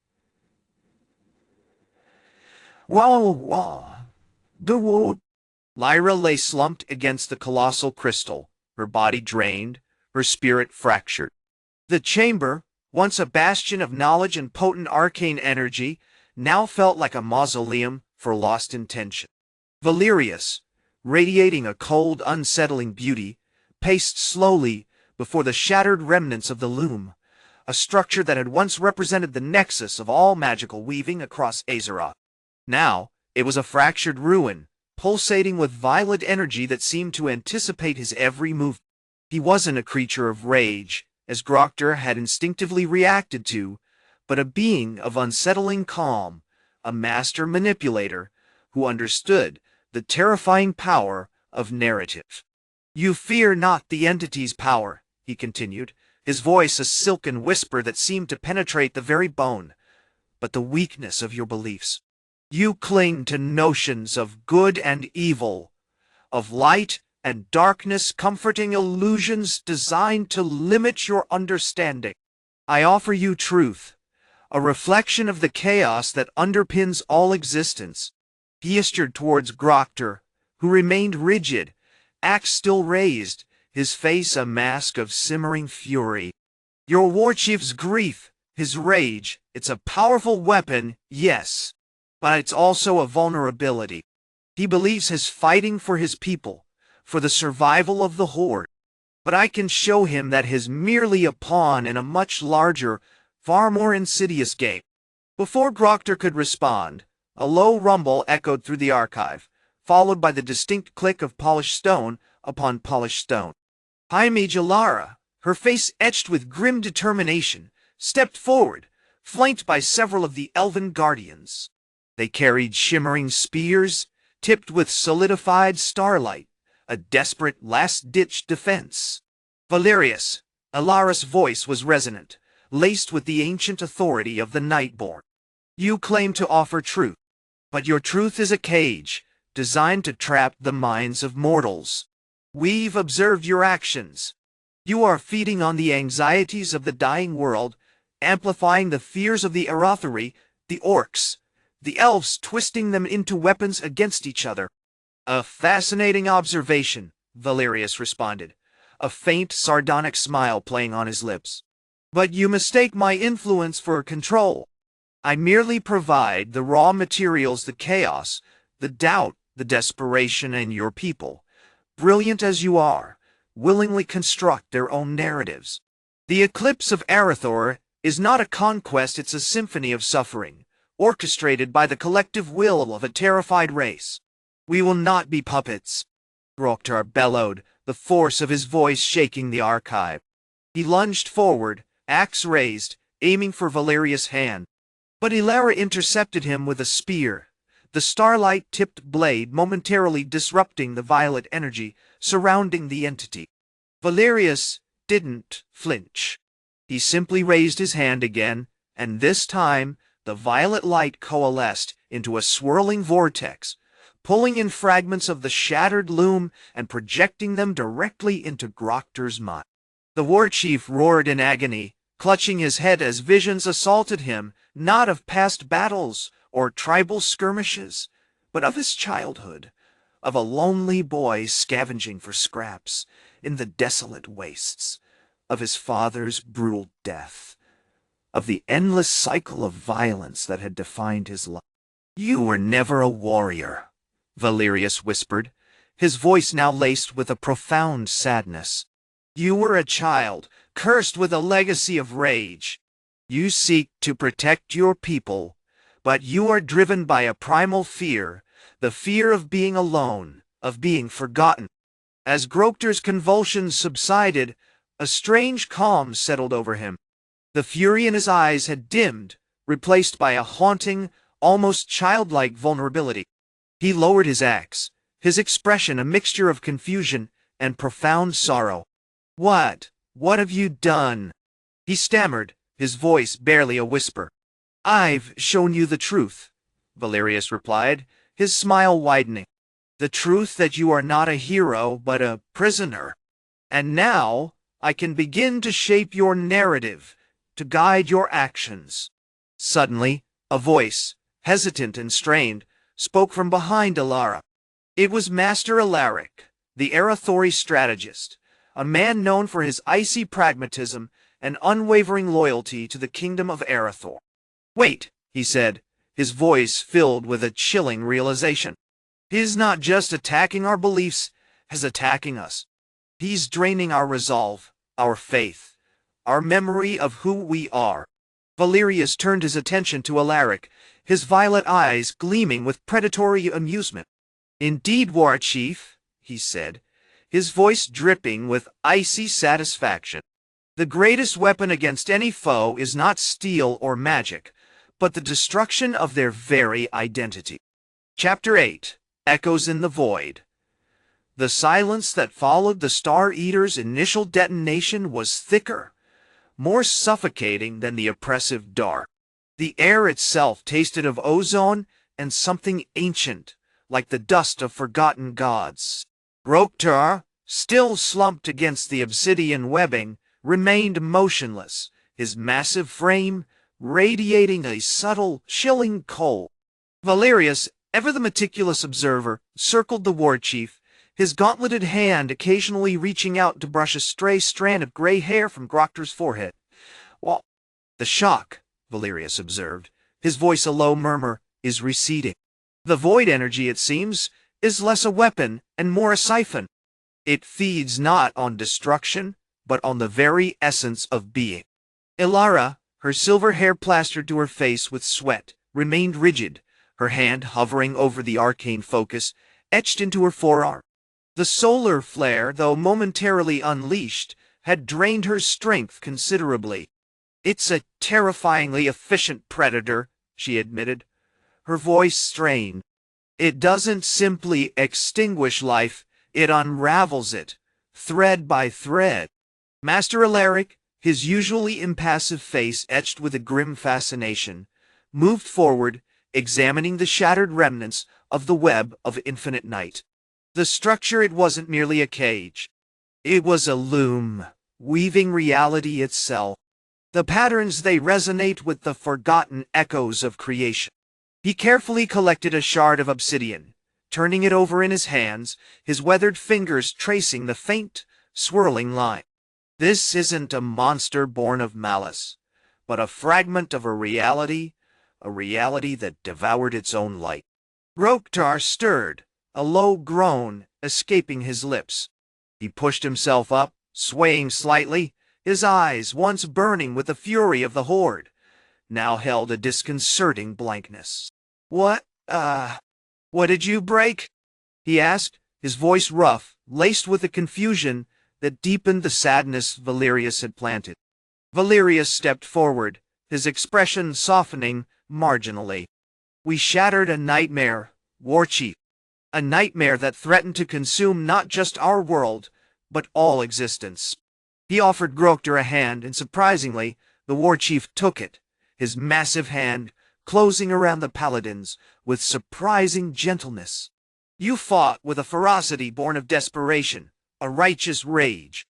Lyra lay slumped against the colossal crystal, her body drained, her spirit fractured. The chamber, once a bastion of knowledge and potent arcane energy, now felt like a mausoleum for lost intention. Valerius, radiating a cold, unsettling beauty, paced slowly before the shattered remnants of the loom, a structure that had once represented the nexus of all magical weaving across Azeroth. Now, it was a fractured ruin, pulsating with violet energy that seemed to anticipate his every move. He wasn't a creature of rage, as Grokter had instinctively reacted to, but a being of unsettling calm, a master manipulator who understood the terrifying power of narrative. "You fear not the entity's power," he continued, his voice a silken whisper that seemed to penetrate the very bone, "but the weakness of your beliefs. You cling to notions of good and evil, of light and darkness, comforting illusions designed to limit your understanding. I offer you truth, a reflection of the chaos that underpins all existence." He gestured towards Grokter, who remained rigid, axe still raised, his face a mask of simmering fury. "Your warchief's grief, his rage, it's a powerful weapon, yes, but it's also a vulnerability. He believes he's fighting for his people, for the survival of the Horde, but I can show him that he's merely a pawn in a much larger, far more insidious game." Before Grokter could respond, a low rumble echoed through the archive, followed by the distinct click of polished stone upon polished stone. Hyjal, her face etched with grim determination, stepped forward, flanked by several of the Elven Guardians. They carried shimmering spears, tipped with solidified starlight, a desperate last-ditch defense. Valerius, Alara's voice was resonant, laced with the ancient authority of the Nightborne. You claim to offer truth, but your truth is a cage, designed to trap the minds of mortals. We've observed your actions. You are feeding on the anxieties of the dying world, amplifying the fears of the Arathori, the Orcs, the Elves, twisting them into weapons against each other. A fascinating observation, Valerius responded, a faint, sardonic smile playing on his lips. But you mistake my influence for control. I merely provide the raw materials, the chaos, the doubt, the desperation, and your people, brilliant as you are, willingly construct their own narratives. The Eclipse of Arathor is not a conquest, it's a symphony of suffering, orchestrated by the collective will of a terrified race. We will not be puppets, Groktar bellowed, the force of his voice shaking the archive. He lunged forward, axe raised, aiming for Valerius' hand. But Ilara intercepted him with a spear, the starlight-tipped blade momentarily disrupting the violet energy surrounding the entity. Valerius didn't flinch. He simply raised his hand again, and this time the violet light coalesced into a swirling vortex, pulling in fragments of the shattered loom and projecting them directly into Groktar's mind. The Warchief roared in agony, clutching his head as visions assaulted him, not of past battles or tribal skirmishes, but of his childhood, of a lonely boy scavenging for scraps in the desolate wastes, of his father's brutal death, of the endless cycle of violence that had defined his life. You were never a warrior, Valerius whispered, his voice now laced with a profound sadness. You were a child, cursed with a legacy of rage. You seek to protect your people, but you are driven by a primal fear, the fear of being alone, of being forgotten. As Groktar's convulsions subsided, a strange calm settled over him. The fury in his eyes had dimmed, replaced by a haunting, almost childlike vulnerability. He lowered his axe, his expression a mixture of confusion and profound sorrow. What have you done? He stammered, his voice barely a whisper. I've shown you the truth, Valerius replied, his smile widening. The truth that you are not a hero, but a prisoner. And now I can begin to shape your narrative, to guide your actions. Suddenly, a voice, hesitant and strained, spoke from behind Alara. It was Master Alaric, the Arathori strategist, a man known for his icy pragmatism and unwavering loyalty to the Kingdom of Arathor. Wait, he said, his voice filled with a chilling realization. He's not just attacking our beliefs, he's attacking us. He's draining our resolve, our faith, our memory of who we are. Valerius turned his attention to Alaric, his violet eyes gleaming with predatory amusement. Indeed, Warchief, he said, his voice dripping with icy satisfaction. The greatest weapon against any foe is not steel or magic, but the destruction of their very identity. Chapter 8. Echoes in the Void. The silence that followed the Star Eater's initial detonation was thicker, more suffocating than the oppressive dark. The air itself tasted of ozone and something ancient, like the dust of forgotten gods. Groktar, still slumped against the obsidian webbing, remained motionless, his massive frame radiating a subtle, chilling cold. Valerius, ever the meticulous observer, circled the Warchief, his gauntleted hand occasionally reaching out to brush a stray strand of gray hair from Groktar's forehead. Well, the shock, Valerius observed, his voice a low murmur, is receding. The void energy, it seems, is less a weapon and more a siphon. It feeds not on destruction, but on the very essence of being. Ilara, her silver hair plastered to her face with sweat, remained rigid, her hand hovering over the arcane focus, etched into her forearm. The solar flare, though momentarily unleashed, had drained her strength considerably. It's a terrifyingly efficient predator, she admitted, her voice strained. It doesn't simply extinguish life, it unravels it, thread by thread. Master Alaric, his usually impassive face etched with a grim fascination, moved forward, examining the shattered remnants of the web of infinite night. The structure, it wasn't merely a cage. It was a loom, weaving reality itself. The patterns, they resonate with the forgotten echoes of creation. He carefully collected a shard of obsidian, turning it over in his hands, his weathered fingers tracing the faint, swirling line. This isn't a monster born of malice, but a fragment of a reality that devoured its own light. Roktar stirred, a low groan escaping his lips. He pushed himself up, swaying slightly, his eyes, once burning with the fury of the Horde, now held a disconcerting blankness. What did you break?" he asked, his voice rough, laced with a confusion that deepened the sadness Valerius had planted. Valerius stepped forward, his expression softening marginally. "We shattered a nightmare, Warchief. A nightmare that threatened to consume not just our world, but all existence." He offered Grokter a hand, and surprisingly, the Warchief took it, his massive hand closing around the Paladin's with surprising gentleness. "You fought with a ferocity born of desperation, a righteous rage.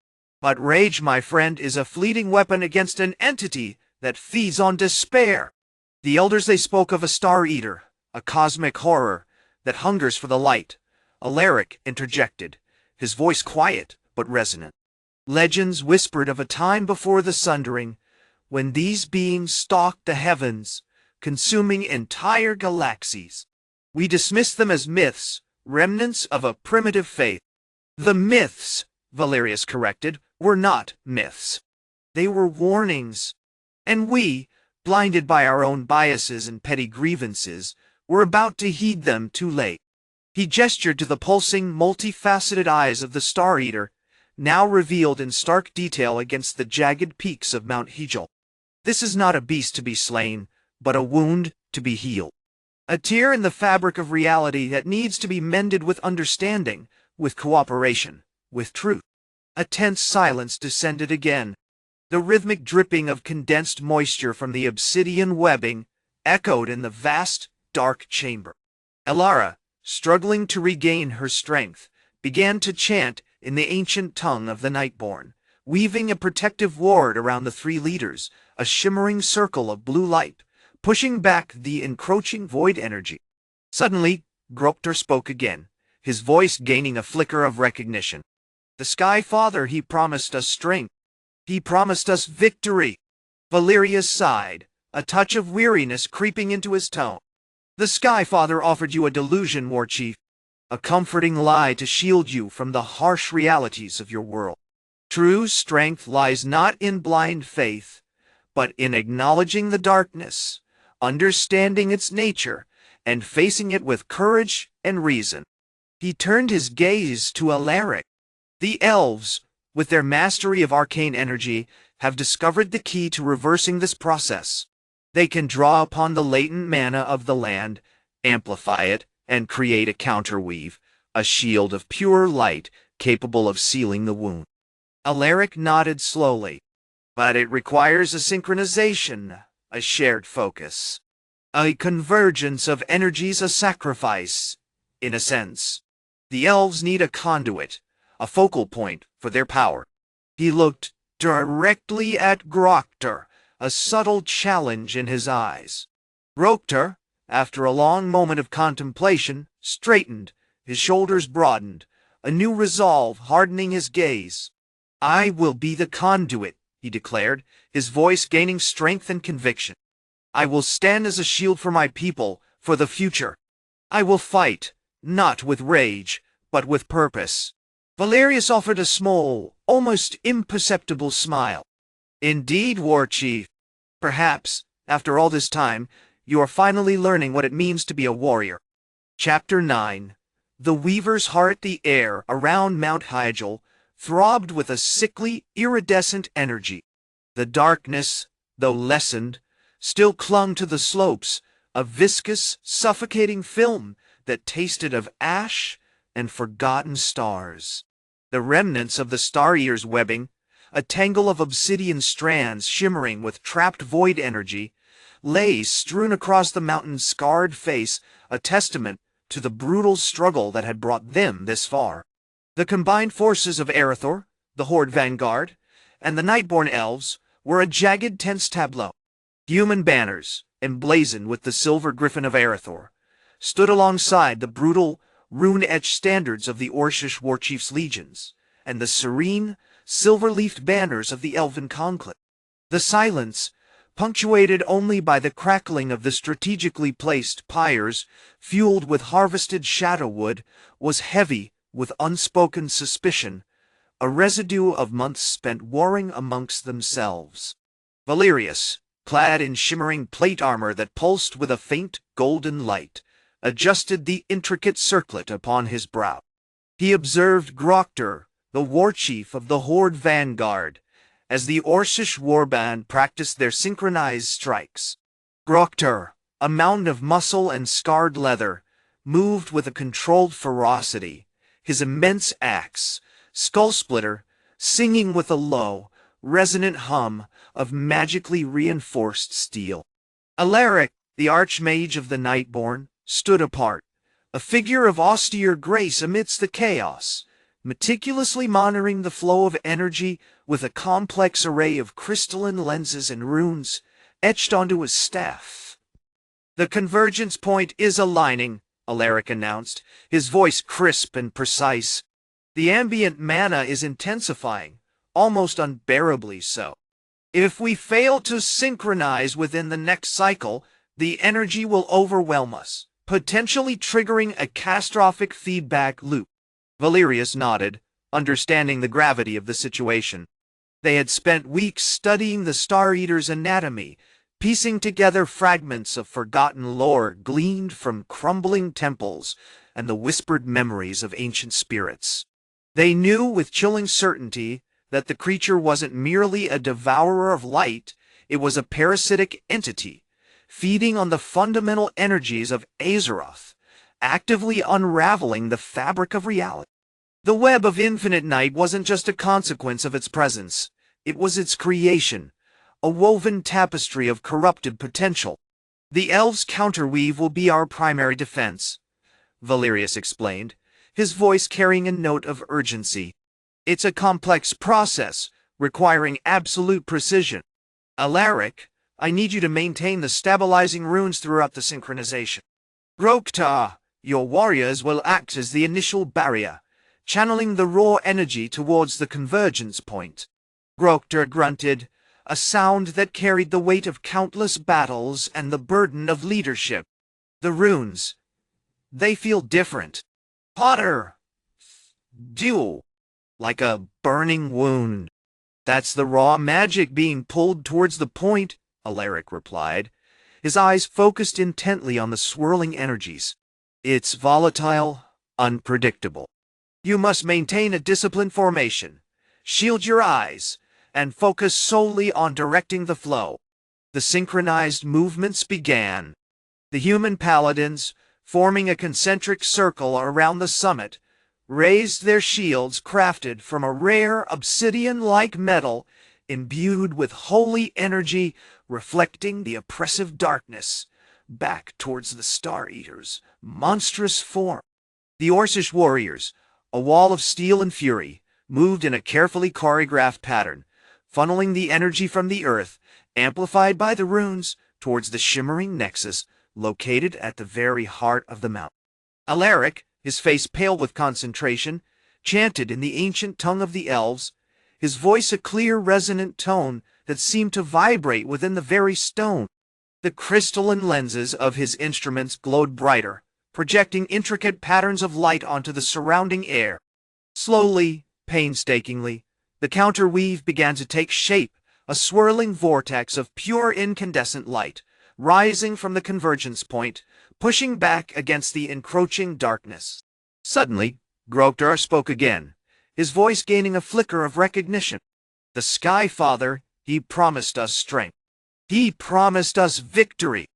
But rage, my friend, is a fleeting weapon against an entity that feeds on despair." The elders, they spoke of a Star Eater, a cosmic horror that hungers for the light. Alaric interjected, his voice quiet but resonant. "Legends whispered of a time before the Sundering, when these beings stalked the heavens, consuming entire galaxies. We dismissed them as myths, remnants of a primitive faith." "The myths," Valerius corrected, "were not myths. They were warnings. And we, blinded by our own biases and petty grievances, were about to heed them too late." He gestured to the pulsing, multifaceted eyes of the Star Eater, now revealed in stark detail against the jagged peaks of Mount Hyjal. "This is not a beast to be slain, but a wound to be healed. A tear in the fabric of reality that needs to be mended with understanding, with cooperation, with truth." A tense silence descended again. The rhythmic dripping of condensed moisture from the obsidian webbing echoed in the vast, dark chamber. Elara, struggling to regain her strength, began to chant in the ancient tongue of the Nightborne, weaving a protective ward around the three leaders, a shimmering circle of blue light, pushing back the encroaching void energy. Suddenly, Grokter spoke again, his voice gaining a flicker of recognition. "The Sky Father, he promised us strength. He promised us victory." Valerius sighed, a touch of weariness creeping into his tone. "The Sky Father offered you a delusion, Warchief, a comforting lie to shield you from the harsh realities of your world. True strength lies not in blind faith, but in acknowledging the darkness, understanding its nature, and facing it with courage and reason." He turned his gaze to Alaric. "The elves, with their mastery of arcane energy, have discovered the key to reversing this process. They can draw upon the latent mana of the land, amplify it, and create a counterweave, a shield of pure light capable of sealing the wound." Alaric nodded slowly. "But it requires a synchronization, a shared focus. A convergence of energies, a sacrifice, in a sense. The elves need a conduit, a focal point for their power." He looked directly at Grokter, a subtle challenge in his eyes. Grokter, after a long moment of contemplation, straightened, his shoulders broadened, a new resolve hardening his gaze. "I will be the conduit," he declared, his voice gaining strength and conviction. "I will stand as a shield for my people, for the future. I will fight, not with rage, but with purpose." Valerius offered a small, almost imperceptible smile. "Indeed, Warchief. Perhaps, after all this time, you are finally learning what it means to be a warrior." Chapter 9. The Weaver's Heart. The air around Mount Hyjal throbbed with a sickly, iridescent energy. The darkness, though lessened, still clung to the slopes, a viscous, suffocating film that tasted of ash and forgotten stars. The remnants of the Star Eater's webbing, a tangle of obsidian strands shimmering with trapped void energy, lay strewn across the mountain's scarred face, a testament to the brutal struggle that had brought them this far. The combined forces of Arathor, the Horde Vanguard, and the Nightborne Elves were a jagged, tense tableau. Human banners, emblazoned with the silver griffin of Arathor, stood alongside the brutal, rune-etched standards of the Orcish Warchief's legions, and the serene, silver-leafed banners of the Elven Conclave. The silence, punctuated only by the crackling of the strategically placed pyres fueled with harvested shadow wood, was heavy with unspoken suspicion, a residue of months spent warring amongst themselves. Valerius, clad in shimmering plate armor that pulsed with a faint golden light, adjusted the intricate circlet upon his brow. He observed Grokter, the warchief of the Horde Vanguard, as the Orcish warband practiced their synchronized strikes. Grokter, a mound of muscle and scarred leather, moved with a controlled ferocity, his immense axe, Skullsplitter, singing with a low, resonant hum of magically reinforced steel. Alaric, the Archmage of the Nightborne, stood apart, a figure of austere grace amidst the chaos, meticulously monitoring the flow of energy with a complex array of crystalline lenses and runes etched onto his staff. "The convergence point is aligning," Alaric announced, his voice crisp and precise. "The ambient mana is intensifying, almost unbearably so. If we fail to synchronize within the next cycle, the energy will overwhelm us, potentially triggering a catastrophic feedback loop." Valerius nodded, understanding the gravity of the situation. They had spent weeks studying the Star Eater's anatomy, piecing together fragments of forgotten lore gleaned from crumbling temples and the whispered memories of ancient spirits. They knew with chilling certainty that the creature wasn't merely a devourer of light, it was a parasitic entity, feeding on the fundamental energies of Azeroth, actively unraveling the fabric of reality. The web of infinite night wasn't just a consequence of its presence, it was its creation, a woven tapestry of corrupted potential. "The elves' counterweave will be our primary defense," Valerius explained, his voice carrying a note of urgency. "It's a complex process, requiring absolute precision. Alaric, I need you to maintain the stabilizing runes throughout the synchronization. Grokter, your warriors will act as the initial barrier, channeling the raw energy towards the convergence point." Grokter grunted, a sound that carried the weight of countless battles and the burden of leadership. "The runes, they feel different. Hotter. Dual. Like a burning wound." "That's the raw magic being pulled towards the point," Alaric replied, his eyes focused intently on the swirling energies. "It's volatile, unpredictable. You must maintain a disciplined formation, shield your eyes, and focus solely on directing the flow." The synchronized movements began. The Human Paladins, forming a concentric circle around the summit, raised their shields crafted from a rare obsidian-like metal imbued with holy energy reflecting the oppressive darkness back towards the Star Eater's monstrous form. The Orcish warriors, a wall of steel and fury, moved in a carefully choreographed pattern, funneling the energy from the earth, amplified by the runes, towards the shimmering nexus located at the very heart of the mountain. Alaric, his face pale with concentration, chanted in the ancient tongue of the elves, his voice a clear, resonant tone that seemed to vibrate within the very stone. The crystalline lenses of his instruments glowed brighter, projecting intricate patterns of light onto the surrounding air. Slowly, painstakingly, the counterweave began to take shape, a swirling vortex of pure incandescent light, rising from the convergence point, pushing back against the encroaching darkness. Suddenly, Grokter spoke again, his voice gaining a flicker of recognition. "The Sky Father, he promised us strength. He promised us victory."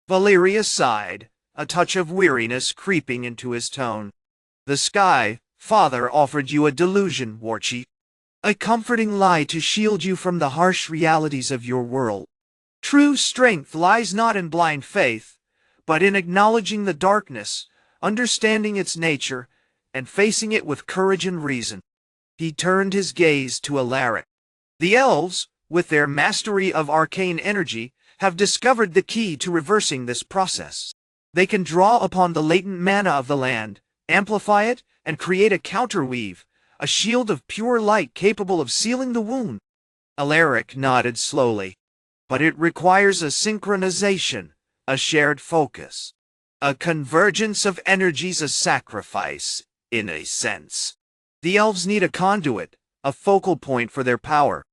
Valerius sighed, a touch of weariness creeping into his tone. The sky, Father, offered you a delusion, Warchief. A comforting lie to shield you from the harsh realities of your world. True strength lies not in blind faith, but in acknowledging the darkness, understanding its nature, and facing it with courage and reason. He turned his gaze to Alaric. The elves, with their mastery of arcane energy, have discovered the key to reversing this process. They can draw upon the latent mana of the land, amplify it, and create a counterweave, a shield of pure light capable of sealing the wound. Alaric nodded slowly. But it requires a synchronization, a shared focus, a convergence of energies, a sacrifice, in a sense. The elves need a conduit, a focal point for their power.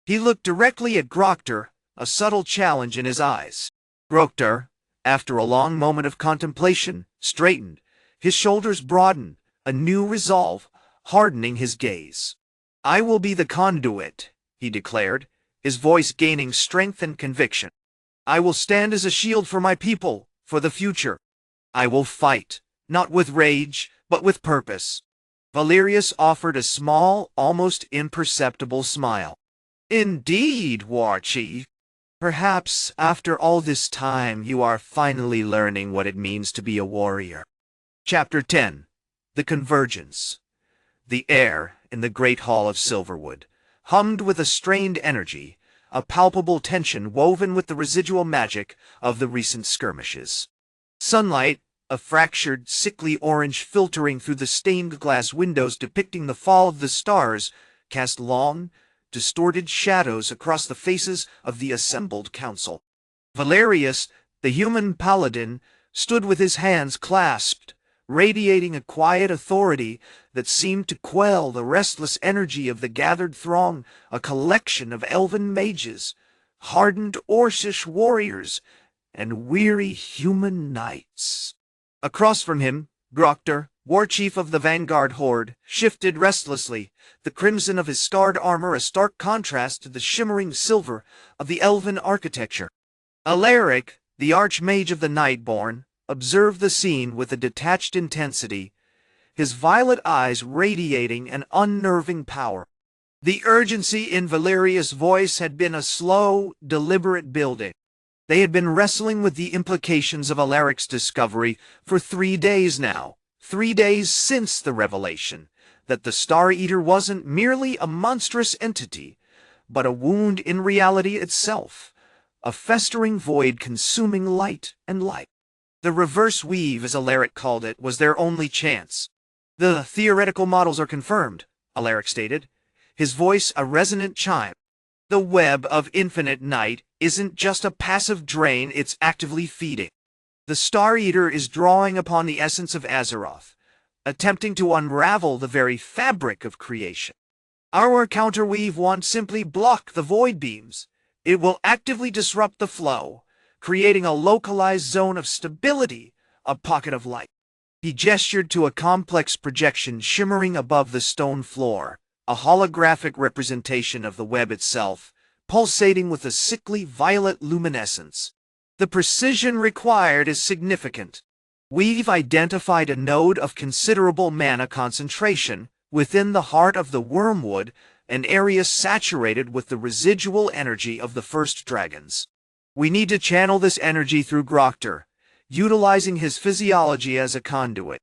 He looked directly at Grokter, a subtle challenge in his eyes. Grokter, after a long moment of contemplation, straightened, his shoulders broadened, a new resolve hardening his gaze. "I will be the conduit," he declared, his voice gaining strength and conviction. "I will stand as a shield for my people, for the future. I will fight, not with rage, but with purpose." Valerius offered a small, almost imperceptible smile. "Indeed, Warchief. Perhaps after all this time you are finally learning what it means to be a warrior." Chapter 10. The Convergence. The air in the great hall of Silverwood hummed with a strained energy, a palpable tension woven with the residual magic of the recent skirmishes. Sunlight, a fractured, sickly orange filtering through the stained glass windows depicting the fall of the stars, cast long, distorted shadows across the faces of the assembled council. Valerius, the Human Paladin, stood with his hands clasped, radiating a quiet authority that seemed to quell the restless energy of the gathered throng, a collection of elven mages, hardened Orcish warriors, and weary human knights. Across from him, Grokter, Warchief of the Vanguard Horde, shifted restlessly, the crimson of his scarred armor a stark contrast to the shimmering silver of the elven architecture. Alaric, the Archmage of the Nightborne, observed the scene with a detached intensity, his violet eyes radiating an unnerving power. The urgency in Valerius' voice had been a slow, deliberate building. They had been wrestling with the implications of Alaric's discovery for 3 days now, 3 days since the revelation that the Star Eater wasn't merely a monstrous entity, but a wound in reality itself, a festering void consuming light and light. The reverse weave, as Alaric called it, was their only chance. "The theoretical models are confirmed," Alaric stated, his voice a resonant chime. "The web of infinite night isn't just a passive drain, it's actively feeding. The Star Eater is drawing upon the essence of Azeroth, attempting to unravel the very fabric of creation. Our counterweave won't simply block the void beams, it will actively disrupt the flow, creating a localized zone of stability, a pocket of light." He gestured to a complex projection shimmering above the stone floor, a holographic representation of the web itself, pulsating with a sickly violet luminescence. "The precision required is significant. We've identified a node of considerable mana concentration within the heart of the wormwood, an area saturated with the residual energy of the first dragons. We need to channel this energy through Grokter, utilizing his physiology as a conduit."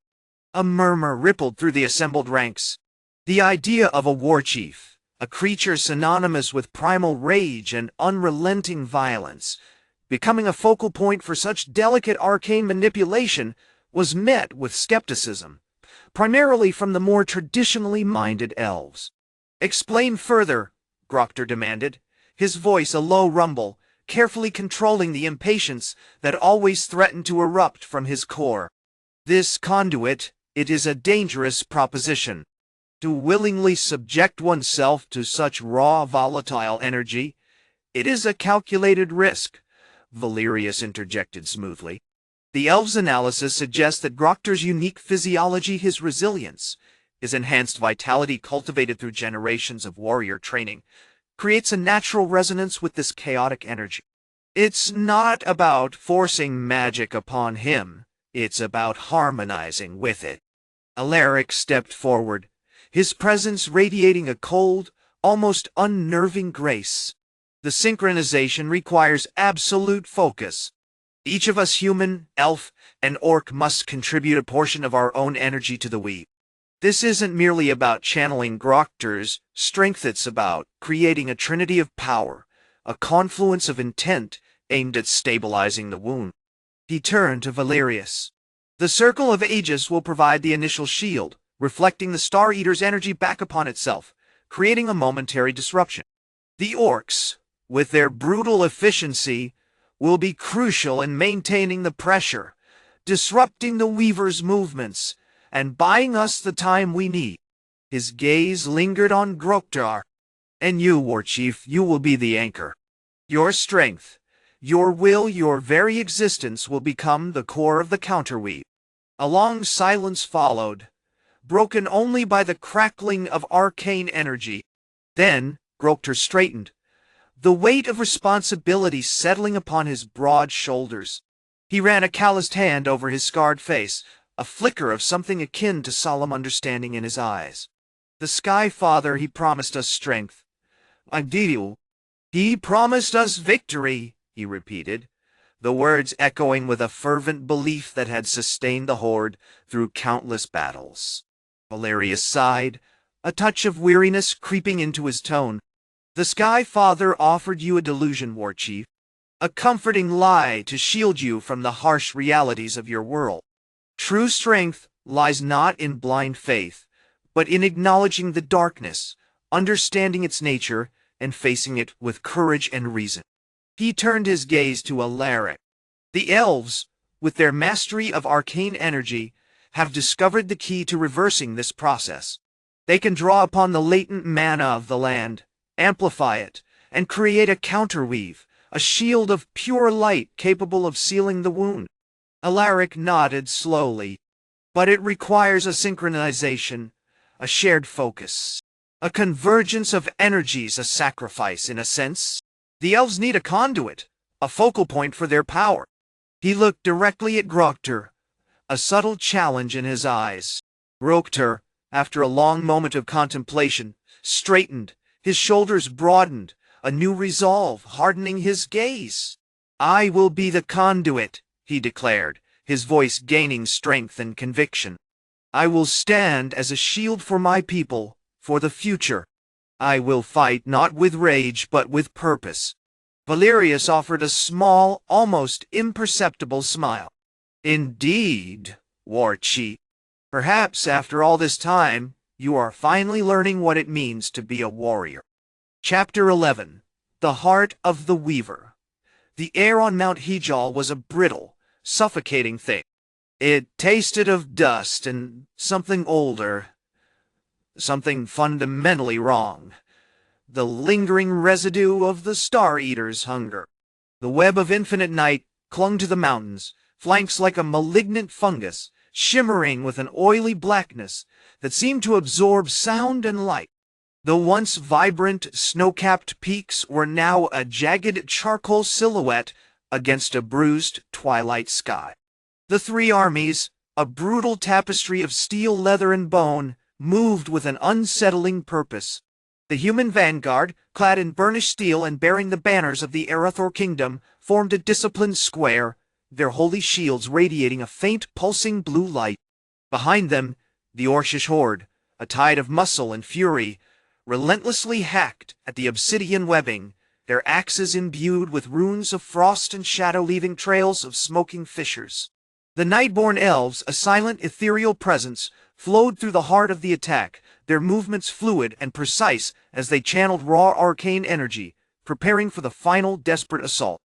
A murmur rippled through the assembled ranks. The idea of a warchief, a creature synonymous with primal rage and unrelenting violence, becoming a focal point for such delicate arcane manipulation, was met with skepticism, primarily from the more traditionally minded elves. "Explain further," Grokter demanded, his voice a low rumble, carefully controlling the impatience that always threatened to erupt from his core. "This conduit, it is a dangerous proposition. To willingly subject oneself to such raw, volatile energy, it is a calculated risk," Valerius interjected smoothly. "The elves' analysis suggests that Grokter's unique physiology, his resilience, his enhanced vitality cultivated through generations of warrior training, creates a natural resonance with this chaotic energy. It's not about forcing magic upon him. It's about harmonizing with it. Alaric stepped forward, his presence radiating a cold, almost unnerving grace. The synchronization requires absolute focus. Each of us human, elf, and orc must contribute a portion of our own energy to the weave. This isn't merely about channeling Grokter's strength, it's about creating a trinity of power, a confluence of intent aimed at stabilizing the wound. He turned to Valerius. The circle of Aegis will provide the initial shield, reflecting the Star Eater's energy back upon itself, creating a momentary disruption. The Orcs, with their brutal efficiency, will be crucial in maintaining the pressure, disrupting the Weaver's movements, and buying us the time we need. His gaze lingered on Groktar. And you, Warchief, you will be the anchor. Your strength, your will, your very existence will become the core of the counterweave. A long silence followed, broken only by the crackling of arcane energy. Then Groktar straightened, the weight of responsibility settling upon his broad shoulders. He ran a calloused hand over his scarred face, a flicker of something akin to solemn understanding in his eyes. The Sky Father, he promised us strength. Ideal. He promised us victory, he repeated, the words echoing with a fervent belief that had sustained the Horde through countless battles. Valerius sighed, a touch of weariness creeping into his tone. The Sky Father offered you a delusion, Warchief, a comforting lie to shield you from the harsh realities of your world. True strength lies not in blind faith, but in acknowledging the darkness, understanding its nature, and facing it with courage and reason. He turned his gaze to Alaric. The elves, with their mastery of arcane energy, have discovered the key to reversing this process. They can draw upon the latent mana of the land, amplify it, and create a counterweave, a shield of pure light capable of sealing the wound. Alaric nodded slowly. But it requires a synchronization, a shared focus, a convergence of energies, a sacrifice in a sense. The elves need a conduit, a focal point for their power. He looked directly at Groktar, a subtle challenge in his eyes. Groktar, after a long moment of contemplation, straightened, his shoulders broadened, a new resolve hardening his gaze. I will be the conduit, he declared, his voice gaining strength and conviction. I will stand as a shield for my people, for the future. I will fight not with rage but with purpose. Valerius offered a small, almost imperceptible smile. Indeed, Warchief. Perhaps after all this time, you are finally learning what it means to be a warrior. Chapter 11. The Heart of the Weaver. The air on Mount Hyjal was a brittle, suffocating thing. It tasted of dust and something older, something fundamentally wrong. The lingering residue of the Star Eater's hunger. The web of infinite night clung to the mountains, flanks like a malignant fungus, shimmering with an oily blackness that seemed to absorb sound and light. The once vibrant, snow-capped peaks were now a jagged charcoal silhouette against a bruised twilight sky. The three armies, a brutal tapestry of steel, leather, and bone, moved with an unsettling purpose. The Human Vanguard, clad in burnished steel and bearing the banners of the Arathor kingdom, formed a disciplined square, their holy shields radiating a faint, pulsing blue light. Behind them, the Orcish Horde, a tide of muscle and fury, relentlessly hacked at the obsidian webbing, their axes imbued with runes of frost and shadow leaving trails of smoking fissures. The Nightborne Elves, a silent, ethereal presence, flowed through the heart of the attack, their movements fluid and precise as they channeled raw arcane energy, preparing for the final desperate assault.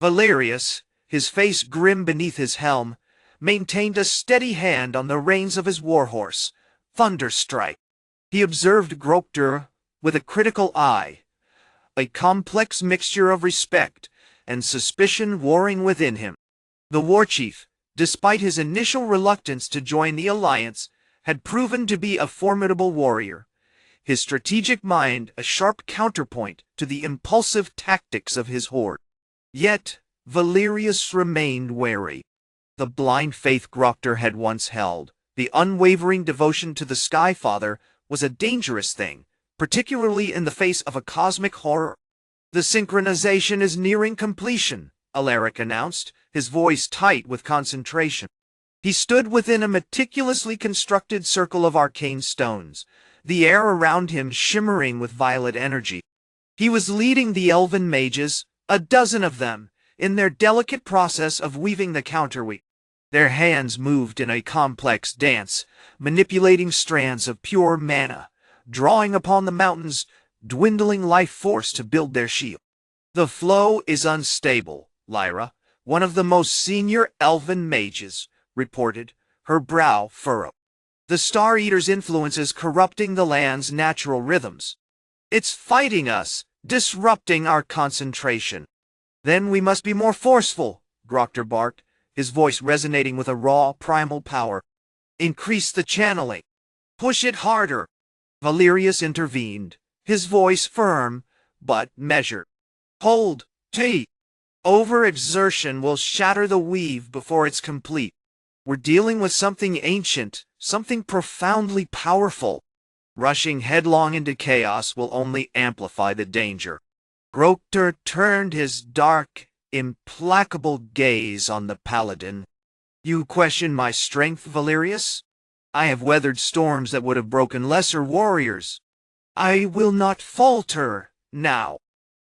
Valerius, his face grim beneath his helm, maintained a steady hand on the reins of his warhorse, Thunderstrike. He observed Groktar with a critical eye, a complex mixture of respect and suspicion warring within him. The Warchief, despite his initial reluctance to join the alliance, had proven to be a formidable warrior, his strategic mind a sharp counterpoint to the impulsive tactics of his horde. Yet, Valerius remained wary. The blind faith Grokter had once held, the unwavering devotion to the Skyfather, was a dangerous thing, particularly in the face of a cosmic horror. The synchronization is nearing completion, Alaric announced, his voice tight with concentration. He stood within a meticulously constructed circle of arcane stones, the air around him shimmering with violet energy. He was leading the elven mages, a dozen of them, in their delicate process of weaving the counterweave. Their hands moved in a complex dance, manipulating strands of pure mana, drawing upon the mountain's dwindling life force to build their shield. The flow is unstable, Lyra, one of the most senior elven mages, reported, her brow furrowed. The Star Eater's influence is corrupting the land's natural rhythms. It's fighting us, disrupting our concentration. Then we must be more forceful, Grokter barked, his voice resonating with a raw, primal power. Increase the channeling. Push it harder. Valerius intervened, his voice firm, but measured. Hold, T. Overexertion will shatter the weave before it's complete. We're dealing with something ancient, something profoundly powerful. Rushing headlong into chaos will only amplify the danger. Grokter turned his dark, implacable gaze on the paladin. You question my strength, Valerius? I have weathered storms that would have broken lesser warriors. I will not falter now.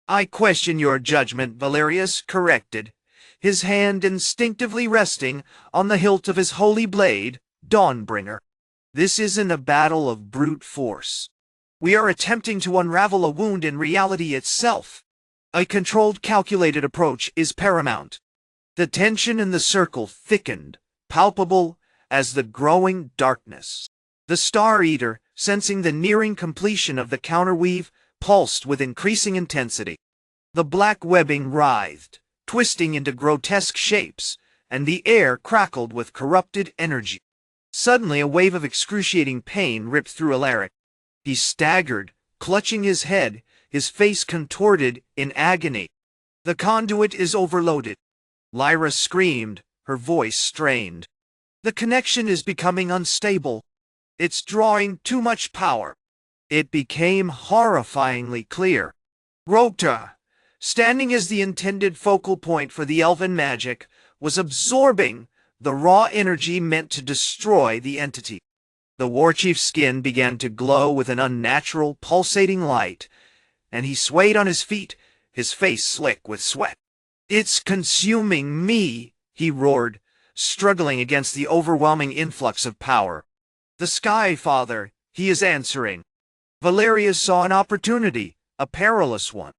I question your judgment, Valerius corrected, his hand instinctively resting on the hilt of his holy blade, Dawnbringer. This isn't a battle of brute force. We are attempting to unravel a wound in reality itself. A controlled, calculated approach is paramount. The tension in the circle thickened, palpable as the growing darkness. The Star Eater, sensing the nearing completion of the counterweave, pulsed with increasing intensity. The black webbing writhed, twisting into grotesque shapes, and the air crackled with corrupted energy. Suddenly a wave of excruciating pain ripped through Alaric. He staggered, clutching his head, his face contorted in agony. The conduit is overloaded. Lyra screamed, her voice strained. The connection is becoming unstable. It's drawing too much power. It became horrifyingly clear. Grokter, standing as the intended focal point for the elven magic, was absorbing the raw energy meant to destroy the entity. The Warchief's skin began to glow with an unnatural, pulsating light, and he swayed on his feet, his face slick with sweat. It's consuming me, he roared, struggling against the overwhelming influx of power. The Skyfather, he is answering. Valerius saw an opportunity, a perilous one.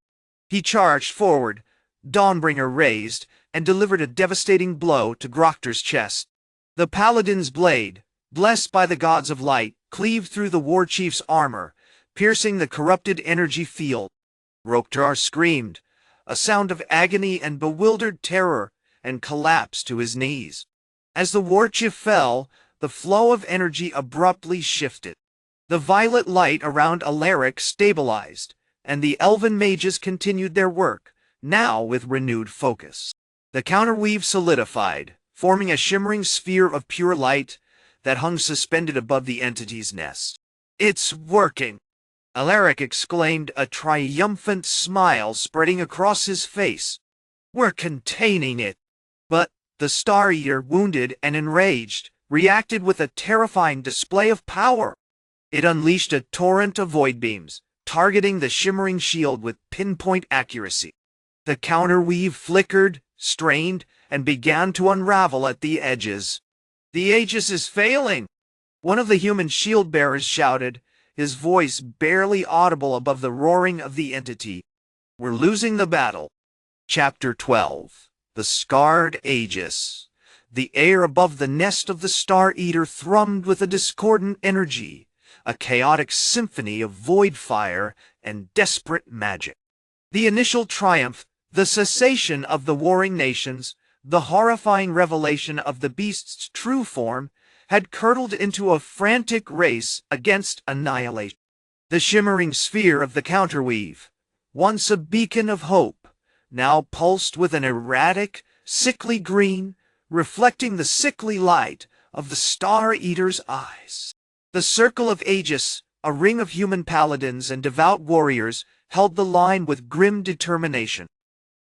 He charged forward, Dawnbringer raised, and delivered a devastating blow to Grokter's chest. The Paladin's blade, blessed by the gods of light, cleaved through the Warchief's armor, piercing the corrupted energy field. Grokter screamed, a sound of agony and bewildered terror, and collapsed to his knees. As the Warchief fell, the flow of energy abruptly shifted. The violet light around Alaric stabilized, and the elven mages continued their work, now with renewed focus. The counterweave solidified, forming a shimmering sphere of pure light that hung suspended above the entity's nest. It's working! Alaric exclaimed, a triumphant smile spreading across his face. We're containing it! But the Star Eater, wounded and enraged, reacted with a terrifying display of power. It unleashed a torrent of void beams, targeting the shimmering shield with pinpoint accuracy. The counterweave flickered, strained, and began to unravel at the edges. The Aegis is failing! One of the human shield-bearers shouted, his voice barely audible above the roaring of the entity. We're losing the battle. Chapter 12. The Scarred Aegis. The air above the nest of the Star Eater thrummed with a discordant energy, a chaotic symphony of void fire and desperate magic. The initial triumph, the cessation of the warring nations, the horrifying revelation of the beast's true form, had curdled into a frantic race against annihilation. The shimmering sphere of the counterweave, once a beacon of hope, now pulsed with an erratic, sickly green, reflecting the sickly light of the Star Eater's eyes. The circle of Aegis, a ring of human paladins and devout warriors, held the line with grim determination.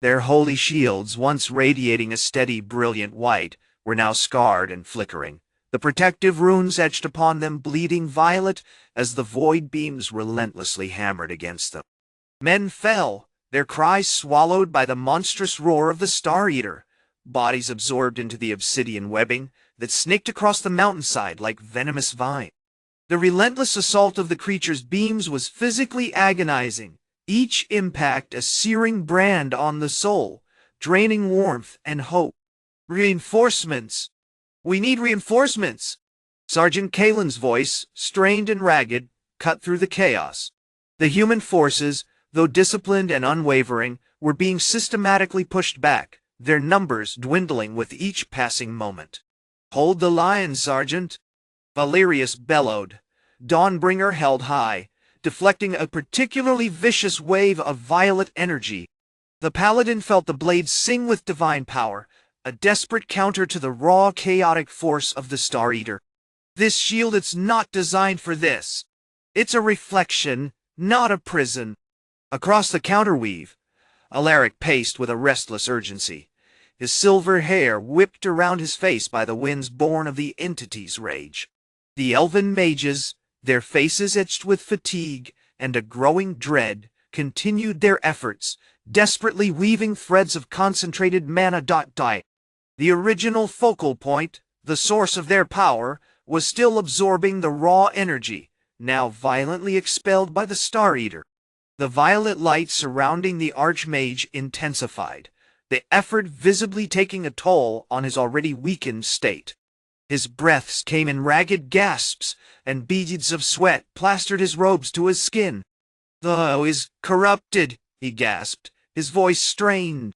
Their holy shields, once radiating a steady, brilliant white, were now scarred and flickering, the protective runes etched upon them bleeding violet as the void beams relentlessly hammered against them. Men fell, their cries swallowed by the monstrous roar of the Star Eater, bodies absorbed into the obsidian webbing that snaked across the mountainside like venomous vines. The relentless assault of the creature's beams was physically agonizing, each impact a searing brand on the soul, draining warmth and hope. Reinforcements! We need reinforcements! Sergeant Kalen's voice, strained and ragged, cut through the chaos. The human forces, though disciplined and unwavering, were being systematically pushed back, their numbers dwindling with each passing moment. "Hold the line, Sergeant!" Valerius bellowed. Dawnbringer held high, deflecting a particularly vicious wave of violet energy. The paladin felt the blades sing with divine power, a desperate counter to the raw, chaotic force of the Star Eater. "This shield, it's not designed for this. It's a reflection, not a prison." Across the counterweave, Alaric paced with a restless urgency, his silver hair whipped around his face by the winds born of the entity's rage. The elven mages, their faces etched with fatigue and a growing dread, continued their efforts, desperately weaving threads of concentrated mana. The original focal point, the source of their power, was still absorbing the raw energy, now violently expelled by the Star Eater. The violet light surrounding the Archmage intensified, the effort visibly taking a toll on his already weakened state. His breaths came in ragged gasps, and beads of sweat plastered his robes to his skin. "The Ho is corrupted," he gasped, his voice strained.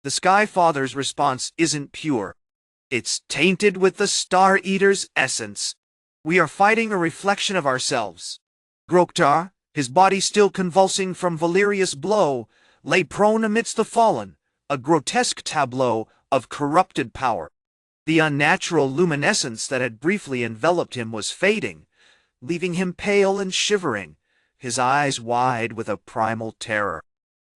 The Sky Father's response isn't pure. It's tainted with the Star Eater's essence. We are fighting a reflection of ourselves. Groktar, his body still convulsing from Valerius' blow, lay prone amidst the fallen, a grotesque tableau of corrupted power. The unnatural luminescence that had briefly enveloped him was fading, leaving him pale and shivering, his eyes wide with a primal terror.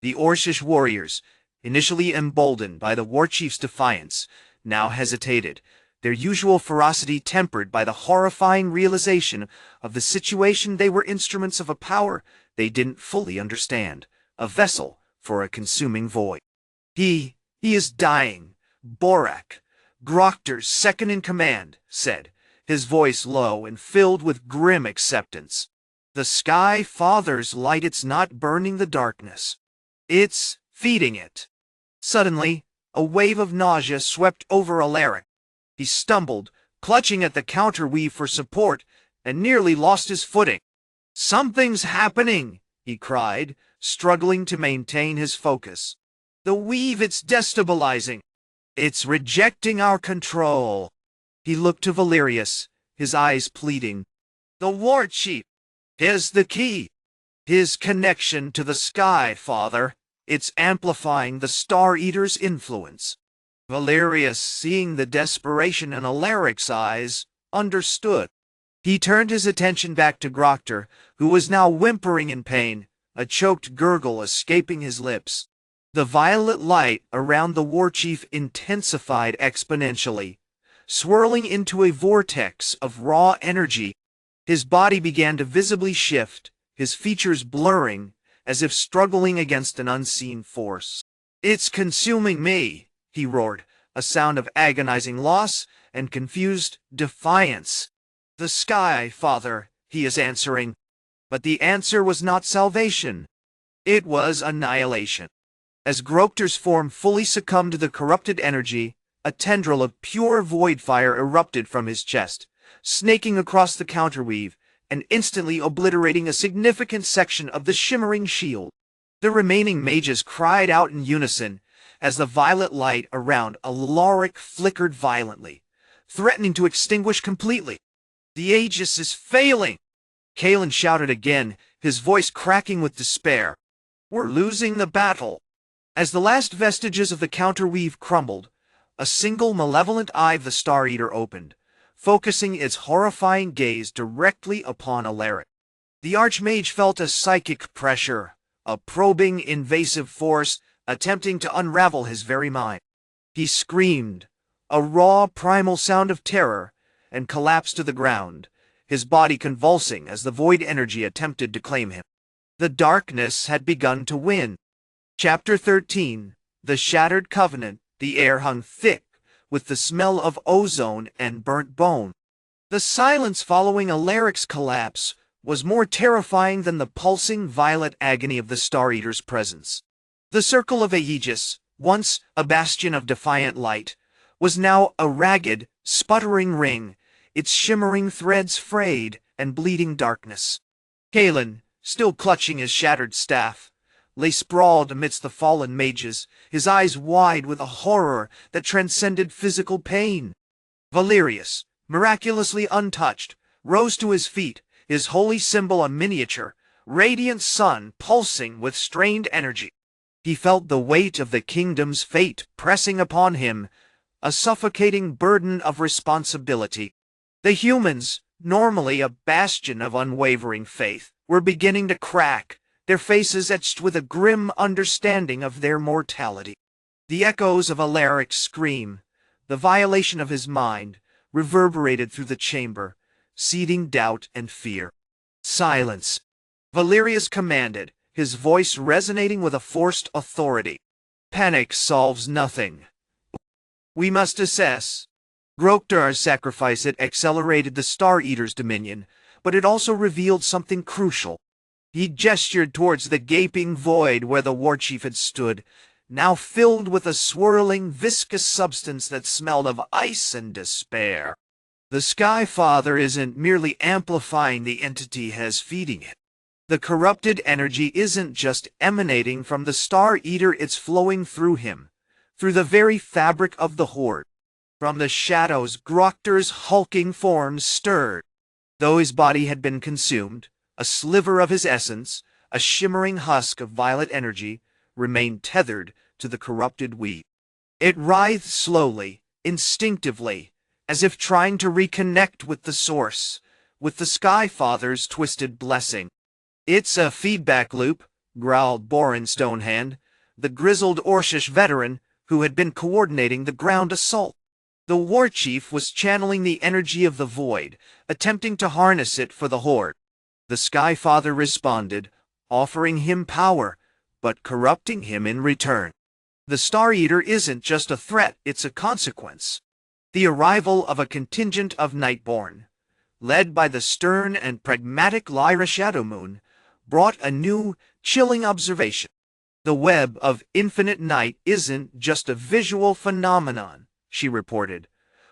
The Orcish warriors, initially emboldened by the Warchief's defiance, now hesitated, their usual ferocity tempered by the horrifying realization of the situation. They were instruments of a power they didn't fully understand, a vessel for a consuming void. He is dying, Borak, Groktar's second-in-command, said, his voice low and filled with grim acceptance. The Sky Father's light, it's not burning the darkness. It's feeding it. Suddenly, a wave of nausea swept over Alaric. He stumbled, clutching at the counterweave for support, and nearly lost his footing. "Something's happening," he cried, struggling to maintain his focus. "The weave, it's destabilizing. It's rejecting our control." He looked to Valerius, his eyes pleading. "The Warchief, here's the key. His connection to the Sky Father. It's amplifying the Star Eater's influence." Valerius, seeing the desperation in Alaric's eyes, understood. He turned his attention back to Groktar, who was now whimpering in pain, a choked gurgle escaping his lips. The violet light around the Warchief intensified exponentially, swirling into a vortex of raw energy. His body began to visibly shift, his features blurring, as if struggling against an unseen force. "It's consuming me," he roared, a sound of agonizing loss and confused defiance. "The Sky Father, he is answering." But the answer was not salvation. It was annihilation. As Groktar's form fully succumbed to the corrupted energy, a tendril of pure void fire erupted from his chest, snaking across the counterweave, and instantly obliterating a significant section of the shimmering shield. The remaining mages cried out in unison, as the violet light around Alaric flickered violently, threatening to extinguish completely. "The Aegis is failing!" Kalen shouted again, his voice cracking with despair. "We're losing the battle." As the last vestiges of the counterweave crumbled, A single malevolent eye of the Star Eater opened, focusing its horrifying gaze directly upon Alaric. The Archmage felt a psychic pressure, a probing, invasive force attempting to unravel his very mind. He screamed, a raw, primal sound of terror, and collapsed to the ground, his body convulsing as the void energy attempted to claim him. The darkness had begun to win. Chapter 13. The Shattered Covenant. The air hung thick with the smell of ozone and burnt bone. The silence following Alaric's collapse was more terrifying than the pulsing violet agony of the Star Eater's presence. The circle of Aegis, once a bastion of defiant light, was now a ragged, sputtering ring, its shimmering threads frayed and bleeding darkness. Kalen, still clutching his shattered staff, lay sprawled amidst the fallen mages, his eyes wide with a horror that transcended physical pain. Valerius, miraculously untouched, rose to his feet, his holy symbol a miniature, radiant sun pulsing with strained energy. He felt the weight of the kingdom's fate pressing upon him, a suffocating burden of responsibility. The humans, normally a bastion of unwavering faith, were beginning to crack, their faces etched with a grim understanding of their mortality. The echoes of Alaric's scream, the violation of his mind, reverberated through the chamber, seeding doubt and fear. Silence, Valerius commanded, his voice resonating with a forced authority. Panic solves nothing. We must assess. Grokdar's sacrifice had accelerated the Star Eater's dominion, but it also revealed something crucial. He gestured towards the gaping void where the Warchief had stood, now filled with a swirling, viscous substance that smelled of ice and despair. The Sky Father isn't merely amplifying the entity as feeding it. The corrupted energy isn't just emanating from the Star Eater, it's flowing through him, through the very fabric of the Horde. From the shadows, Grokdar's hulking form stirred. Though his body had been consumed, a sliver of his essence, a shimmering husk of violet energy, remained tethered to the corrupted wheat. It writhed slowly, instinctively, as if trying to reconnect with the source, with the Sky Father's twisted blessing. It's a feedback loop, growled Borin Stonehand, the grizzled Orcish veteran who had been coordinating the ground assault. The Warchief was channeling the energy of the void, attempting to harness it for the Horde. The Sky Father responded, offering him power, but corrupting him in return. The Star Eater isn't just a threat, it's a consequence. The arrival of a contingent of Nightborne, led by the stern and pragmatic Lyra Shadowmoon, brought a new, chilling observation. The web of infinite night isn't just a visual phenomenon, she reported,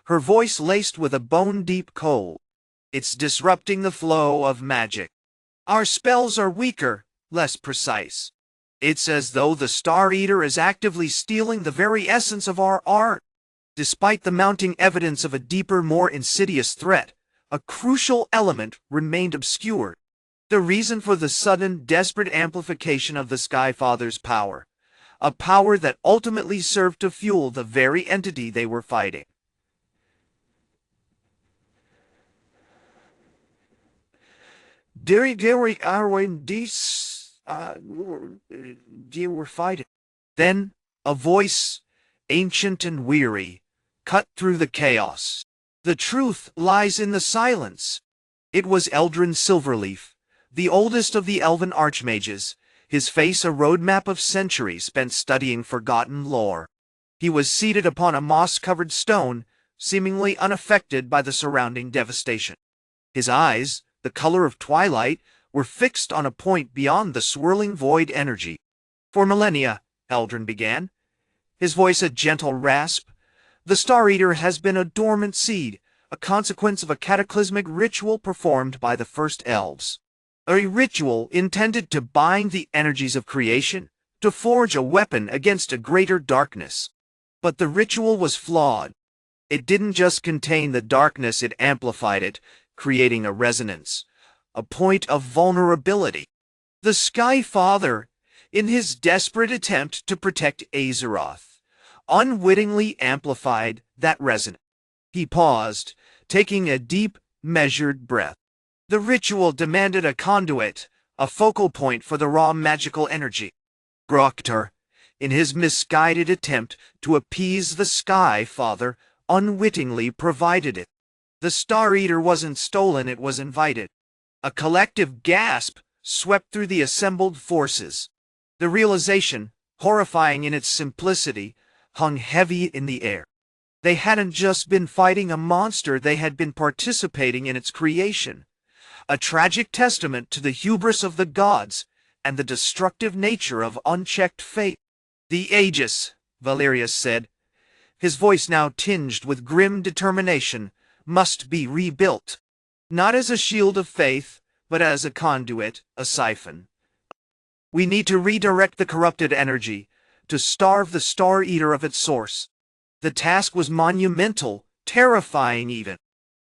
her voice laced with a bone-deep cold. It's disrupting the flow of magic. Our spells are weaker, less precise. It's as though the Star Eater is actively stealing the very essence of our art. Despite the mounting evidence of a deeper, more insidious threat, a crucial element remained obscured. The reason for the sudden, desperate amplification of the Sky Father's power, a power that ultimately served to fuel the very entity they were fighting. Derry Arwen Dees were fighting. Then a voice, ancient and weary, cut through the chaos. The truth lies in the silence. It was Eldrin Silverleaf, the oldest of the Elven Archmages, his face a roadmap of centuries spent studying forgotten lore. He was seated upon a moss-covered stone, seemingly unaffected by the surrounding devastation. His eyes, the color of twilight, were fixed on a point beyond the swirling void energy. For millennia, Eldrin began, his voice a gentle rasp, the Star Eater has been a dormant seed, a consequence of a cataclysmic ritual performed by the first elves. A ritual intended to bind the energies of creation, to forge a weapon against a greater darkness. But the ritual was flawed. It didn't just contain the darkness, it amplified it, creating a resonance, a point of vulnerability. The Sky Father, in his desperate attempt to protect Azeroth, unwittingly amplified that resonance. He paused, taking a deep, measured breath. The ritual demanded a conduit, a focal point for the raw magical energy. Grokter, in his misguided attempt to appease the Sky Father, unwittingly provided it. The Star Eater wasn't stolen, it was invited. A collective gasp swept through the assembled forces. The realization, horrifying in its simplicity, hung heavy in the air. They hadn't just been fighting a monster, they had been participating in its creation. A tragic testament to the hubris of the gods and the destructive nature of unchecked fate. The Aegis, Valerius said, his voice now tinged with grim determination, must be rebuilt. Not as a shield of faith, but as a conduit, a siphon. We need to redirect the corrupted energy, to starve the Star Eater of its source. The task was monumental, terrifying even.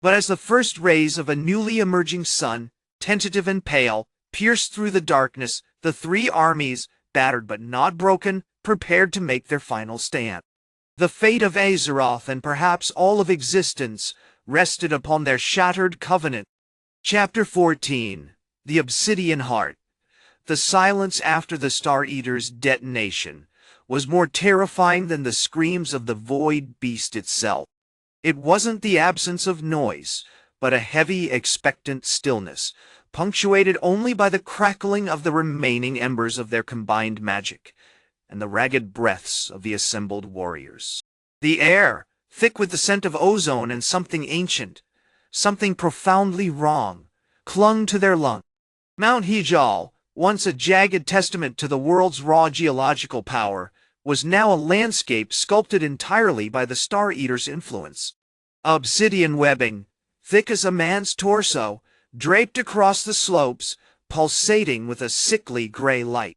But as the first rays of a newly emerging sun, tentative and pale, pierced through the darkness, the three armies, battered but not broken, prepared to make their final stand. The fate of Azeroth and perhaps all of existence rested upon their shattered covenant. Chapter 14. The Obsidian Heart. The silence after the Star Eater's detonation was more terrifying than the screams of the Void Beast itself. It wasn't the absence of noise, but a heavy, expectant stillness, punctuated only by the crackling of the remaining embers of their combined magic, and the ragged breaths of the assembled warriors. The air, thick with the scent of ozone and something ancient, something profoundly wrong, clung to their lungs. Mount Hyjal, once a jagged testament to the world's raw geological power, was now a landscape sculpted entirely by the Star Eater's influence. Obsidian webbing, thick as a man's torso, draped across the slopes, pulsating with a sickly gray light.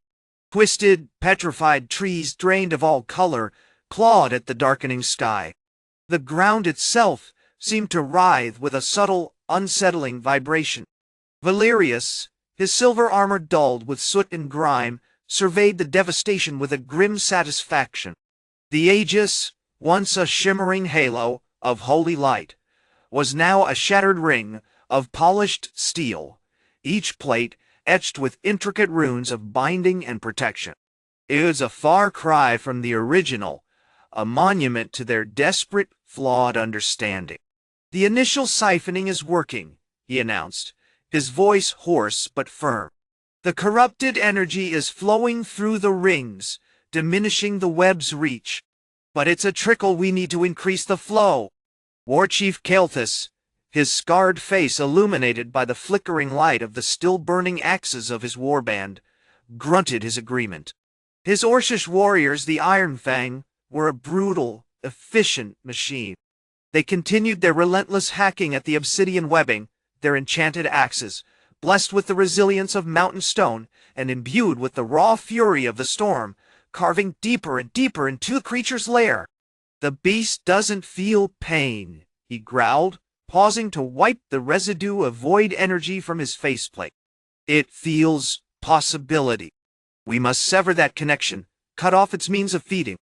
Twisted, petrified trees drained of all color, clawed at the darkening sky. The ground itself seemed to writhe with a subtle, unsettling vibration. Valerius, his silver armor dulled with soot and grime, surveyed the devastation with a grim satisfaction. The Aegis, once a shimmering halo of holy light, was now a shattered ring of polished steel, each plate etched with intricate runes of binding and protection. It was a far cry from the original, a monument to their desperate, flawed understanding. "The initial siphoning is working," he announced, his voice hoarse but firm. "The corrupted energy is flowing through the rings, diminishing the web's reach. But it's a trickle, we need to increase the flow." Warchief Kael'thas, his scarred face illuminated by the flickering light of the still-burning axes of his warband, grunted his agreement. His Orcish warriors, the Iron Fang, were a brutal, efficient machine. They continued their relentless hacking at the obsidian webbing, their enchanted axes, blessed with the resilience of mountain stone and imbued with the raw fury of the storm, carving deeper and deeper into the creature's lair. "The beast doesn't feel pain," he growled, pausing to wipe the residue of void energy from his faceplate. "It feels possibility. We must sever that connection, cut off its means of feeding."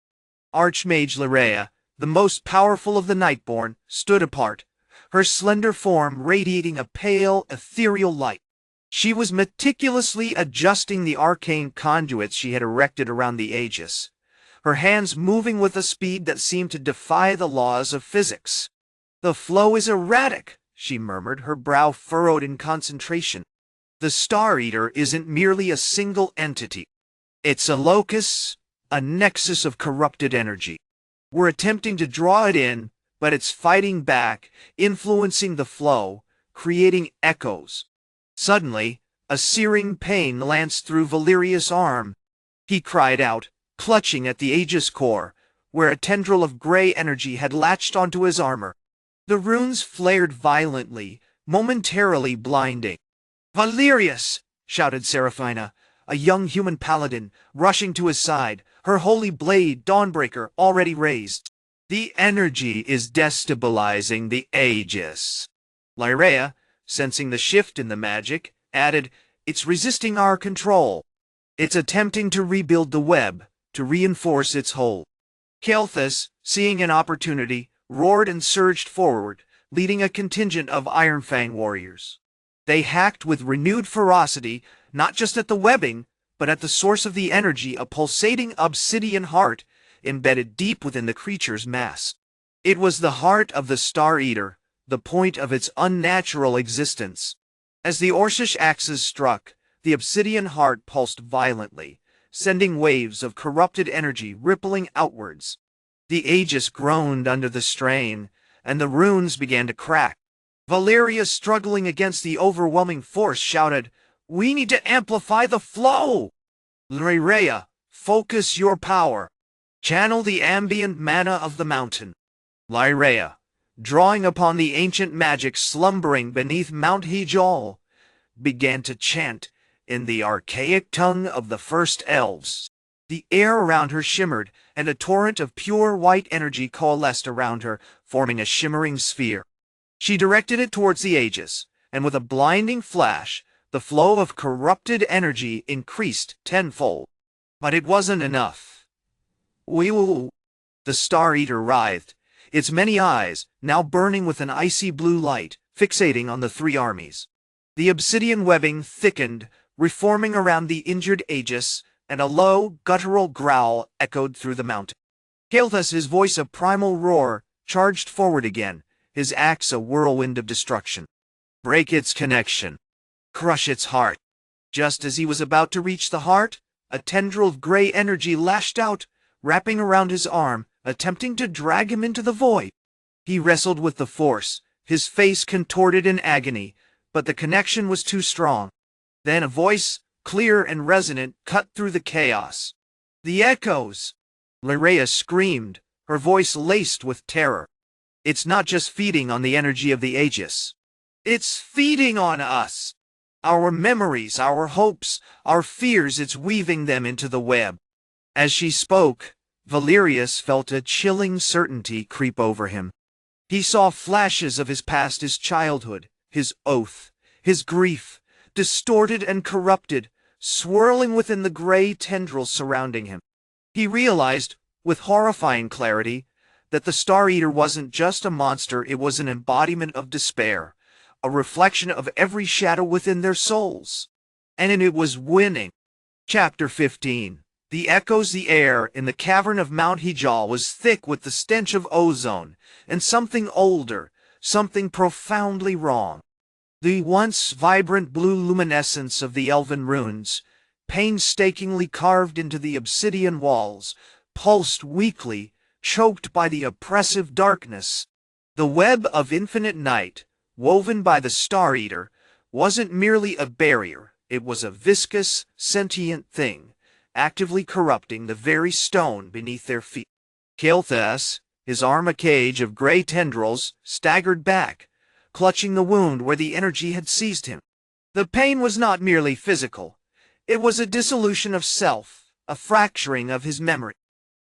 Archmage Lyrea, the most powerful of the Nightborne, stood apart, her slender form radiating a pale, ethereal light. She was meticulously adjusting the arcane conduits she had erected around the Aegis, her hands moving with a speed that seemed to defy the laws of physics. "The flow is erratic," she murmured, her brow furrowed in concentration. "The Star Eater isn't merely a single entity. It's a locus, a nexus of corrupted energy. We're attempting to draw it in, but it's fighting back, influencing the flow, creating echoes." Suddenly, a searing pain lanced through Valerius' arm. He cried out, clutching at the Aegis core, where a tendril of gray energy had latched onto his armor. The runes flared violently, momentarily blinding. "Valerius!" shouted Seraphina, a young human paladin, rushing to his side, her holy blade, Dawnbreaker, already raised. "The energy is destabilizing the Aegis." Lyrea, sensing the shift in the magic, added, "It's resisting our control. It's attempting to rebuild the web, to reinforce its hold." Kael'thas, seeing an opportunity, roared and surged forward, leading a contingent of Ironfang warriors. They hacked with renewed ferocity, not just at the webbing, but at the source of the energy, a pulsating obsidian heart embedded deep within the creature's mass. It was the heart of the Star Eater, the point of its unnatural existence. As the Orcish axes struck, the obsidian heart pulsed violently, sending waves of corrupted energy rippling outwards. The Aegis groaned under the strain, and the runes began to crack. Valeria, struggling against the overwhelming force, shouted, "We need to amplify the flow! Lyrea, focus your power. Channel the ambient mana of the mountain." Lyrea, drawing upon the ancient magic slumbering beneath Mount Hyjal, began to chant in the archaic tongue of the first elves. The air around her shimmered, and a torrent of pure white energy coalesced around her, forming a shimmering sphere. She directed it towards the Aegis, and with a blinding flash, the flow of corrupted energy increased tenfold. But it wasn't enough. Wee-woo! The Star Eater writhed, its many eyes now burning with an icy blue light, fixating on the three armies. The obsidian webbing thickened, reforming around the injured Aegis, and a low, guttural growl echoed through the mountain. Kael'thas, his voice a primal roar, charged forward again, his axe a whirlwind of destruction. Break its connection. Crush its heart. Just as he was about to reach the heart, a tendril of gray energy lashed out, wrapping around his arm, attempting to drag him into the void. He wrestled with the force, his face contorted in agony, but the connection was too strong. Then a voice, clear and resonant, cut through the chaos. "The echoes!" Lyrea screamed, her voice laced with terror. "It's not just feeding on the energy of the Aegis. It's feeding on us! Our memories, our hopes, our fears, it's weaving them into the web." As she spoke, Valerius felt a chilling certainty creep over him. He saw flashes of his past, his childhood, his oath, his grief, distorted and corrupted, swirling within the gray tendrils surrounding him. He realized, with horrifying clarity, that the Star Eater wasn't just a monster, it was an embodiment of despair, a reflection of every shadow within their souls. And it was winning. Chapter 15. The echoes. The air in the cavern of Mount Hyjal was thick with the stench of ozone, and something older, something profoundly wrong. The once vibrant blue luminescence of the elven runes, painstakingly carved into the obsidian walls, pulsed weakly, choked by the oppressive darkness. The web of infinite night, woven by the Star Eater, wasn't merely a barrier, it was a viscous, sentient thing, actively corrupting the very stone beneath their feet. Kael'thas, his arm a cage of gray tendrils, staggered back, clutching the wound where the energy had seized him. The pain was not merely physical. It was a dissolution of self, a fracturing of his memory.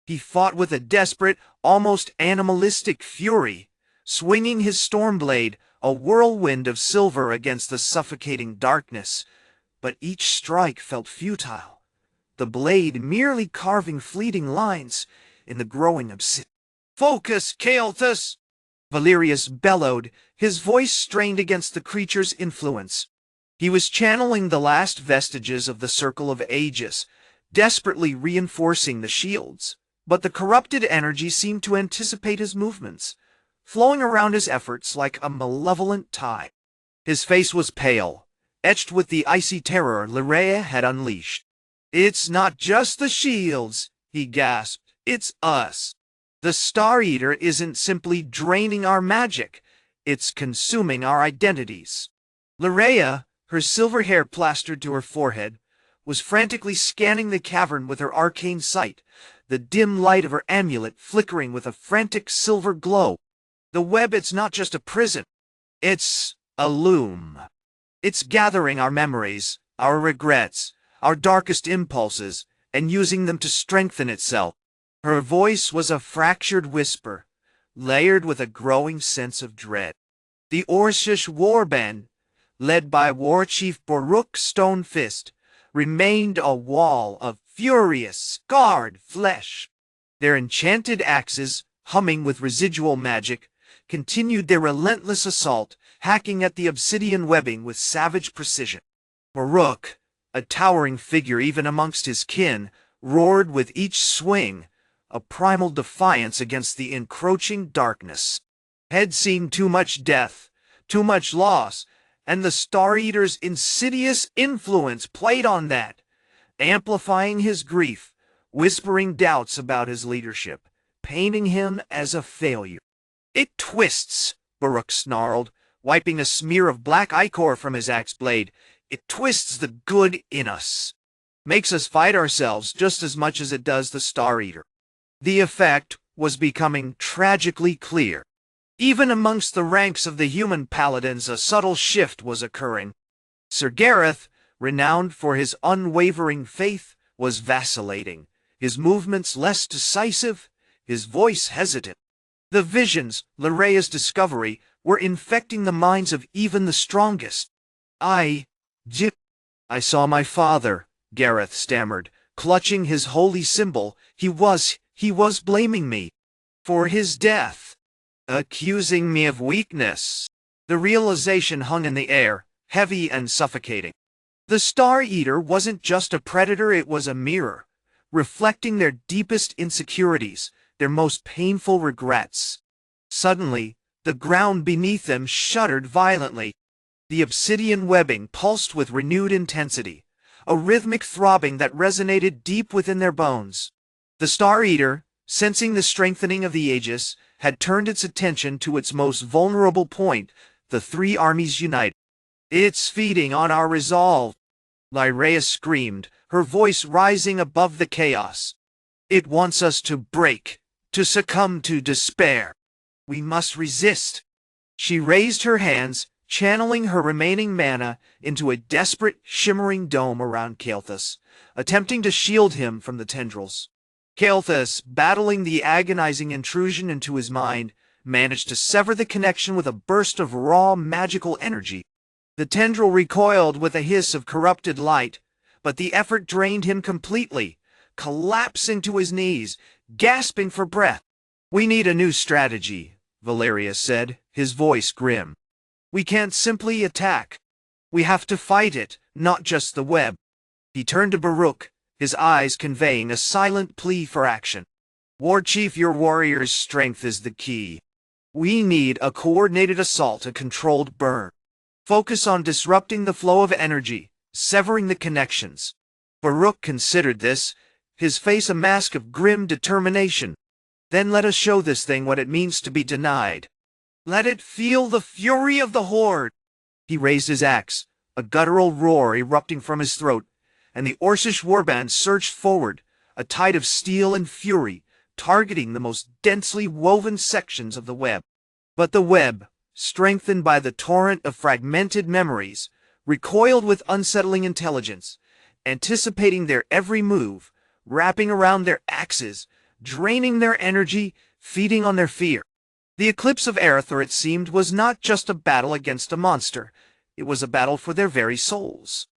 He fought with a desperate, almost animalistic fury, swinging his storm blade, a whirlwind of silver against the suffocating darkness. But each strike felt futile, the blade merely carving fleeting lines in the growing obsidian. "Focus, Kael'thas!" Valerius bellowed, his voice strained against the creature's influence. He was channeling the last vestiges of the Circle of Aegis, desperately reinforcing the shields. But the corrupted energy seemed to anticipate his movements, flowing around his efforts like a malevolent tide. His face was pale, etched with the icy terror Lyrea had unleashed. "It's not just the shields," he gasped. "It's us. The Star Eater isn't simply draining our magic, it's consuming our identities." Lyrea, her silver hair plastered to her forehead, was frantically scanning the cavern with her arcane sight, the dim light of her amulet flickering with a frantic silver glow. "The web, it's not just a prison. It's a loom. It's gathering our memories, our regrets, our darkest impulses, and using them to strengthen itself." Her voice was a fractured whisper, layered with a growing sense of dread. The Orcish Warband, led by Warchief Boruk Stonefist, remained a wall of furious, scarred flesh. Their enchanted axes, humming with residual magic, continued their relentless assault, hacking at the obsidian webbing with savage precision. Baruk, a towering figure even amongst his kin, roared with each swing, a primal defiance against the encroaching darkness. Had seen too much death, too much loss, and the Star Eater's insidious influence played on that, amplifying his grief, whispering doubts about his leadership, painting him as a failure. "It twists," Baruk snarled, wiping a smear of black ichor from his axe blade. "It twists the good in us. Makes us fight ourselves just as much as it does the Star Eater." The effect was becoming tragically clear. Even amongst the ranks of the Human Paladins a subtle shift was occurring. Sir Gareth, renowned for his unwavering faith, was vacillating, his movements less decisive, his voice hesitant. The visions, Leraya's discovery, were infecting the minds of even the strongest. I saw my father," Gareth stammered, clutching his holy symbol. He was blaming me for his death, accusing me of weakness." The realization hung in the air, heavy and suffocating. The Star Eater wasn't just a predator, it was a mirror, reflecting their deepest insecurities, their most painful regrets. Suddenly, the ground beneath them shuddered violently. The obsidian webbing pulsed with renewed intensity, a rhythmic throbbing that resonated deep within their bones. The Star Eater, sensing the strengthening of the Aegis, had turned its attention to its most vulnerable point, the three armies united. "It's feeding on our resolve," Lyraya screamed, her voice rising above the chaos. "It wants us to break, to succumb to despair. We must resist." She raised her hands, channeling her remaining mana into a desperate, shimmering dome around Kael'thas, attempting to shield him from the tendrils. Kael'thas, battling the agonizing intrusion into his mind, managed to sever the connection with a burst of raw magical energy. The tendril recoiled with a hiss of corrupted light, but the effort drained him completely, collapsing to his knees, gasping for breath. "We need a new strategy," Valeria said, his voice grim. "We can't simply attack. We have to fight it, not just the web." He turned to Baruk, his eyes conveying a silent plea for action. "Warchief, your warrior's strength is the key. We need a coordinated assault, a controlled burn. Focus on disrupting the flow of energy, severing the connections." Baruk considered this, his face a mask of grim determination. "Then let us show this thing what it means to be denied. Let it feel the fury of the Horde." He raised his axe, a guttural roar erupting from his throat, and the Orcish warband surged forward, a tide of steel and fury, targeting the most densely woven sections of the web. But the web, strengthened by the torrent of fragmented memories, recoiled with unsettling intelligence, anticipating their every move, wrapping around their axes, draining their energy, feeding on their fear. The Eclipse of Arathor, it seemed, was not just a battle against a monster. It was a battle for their very souls.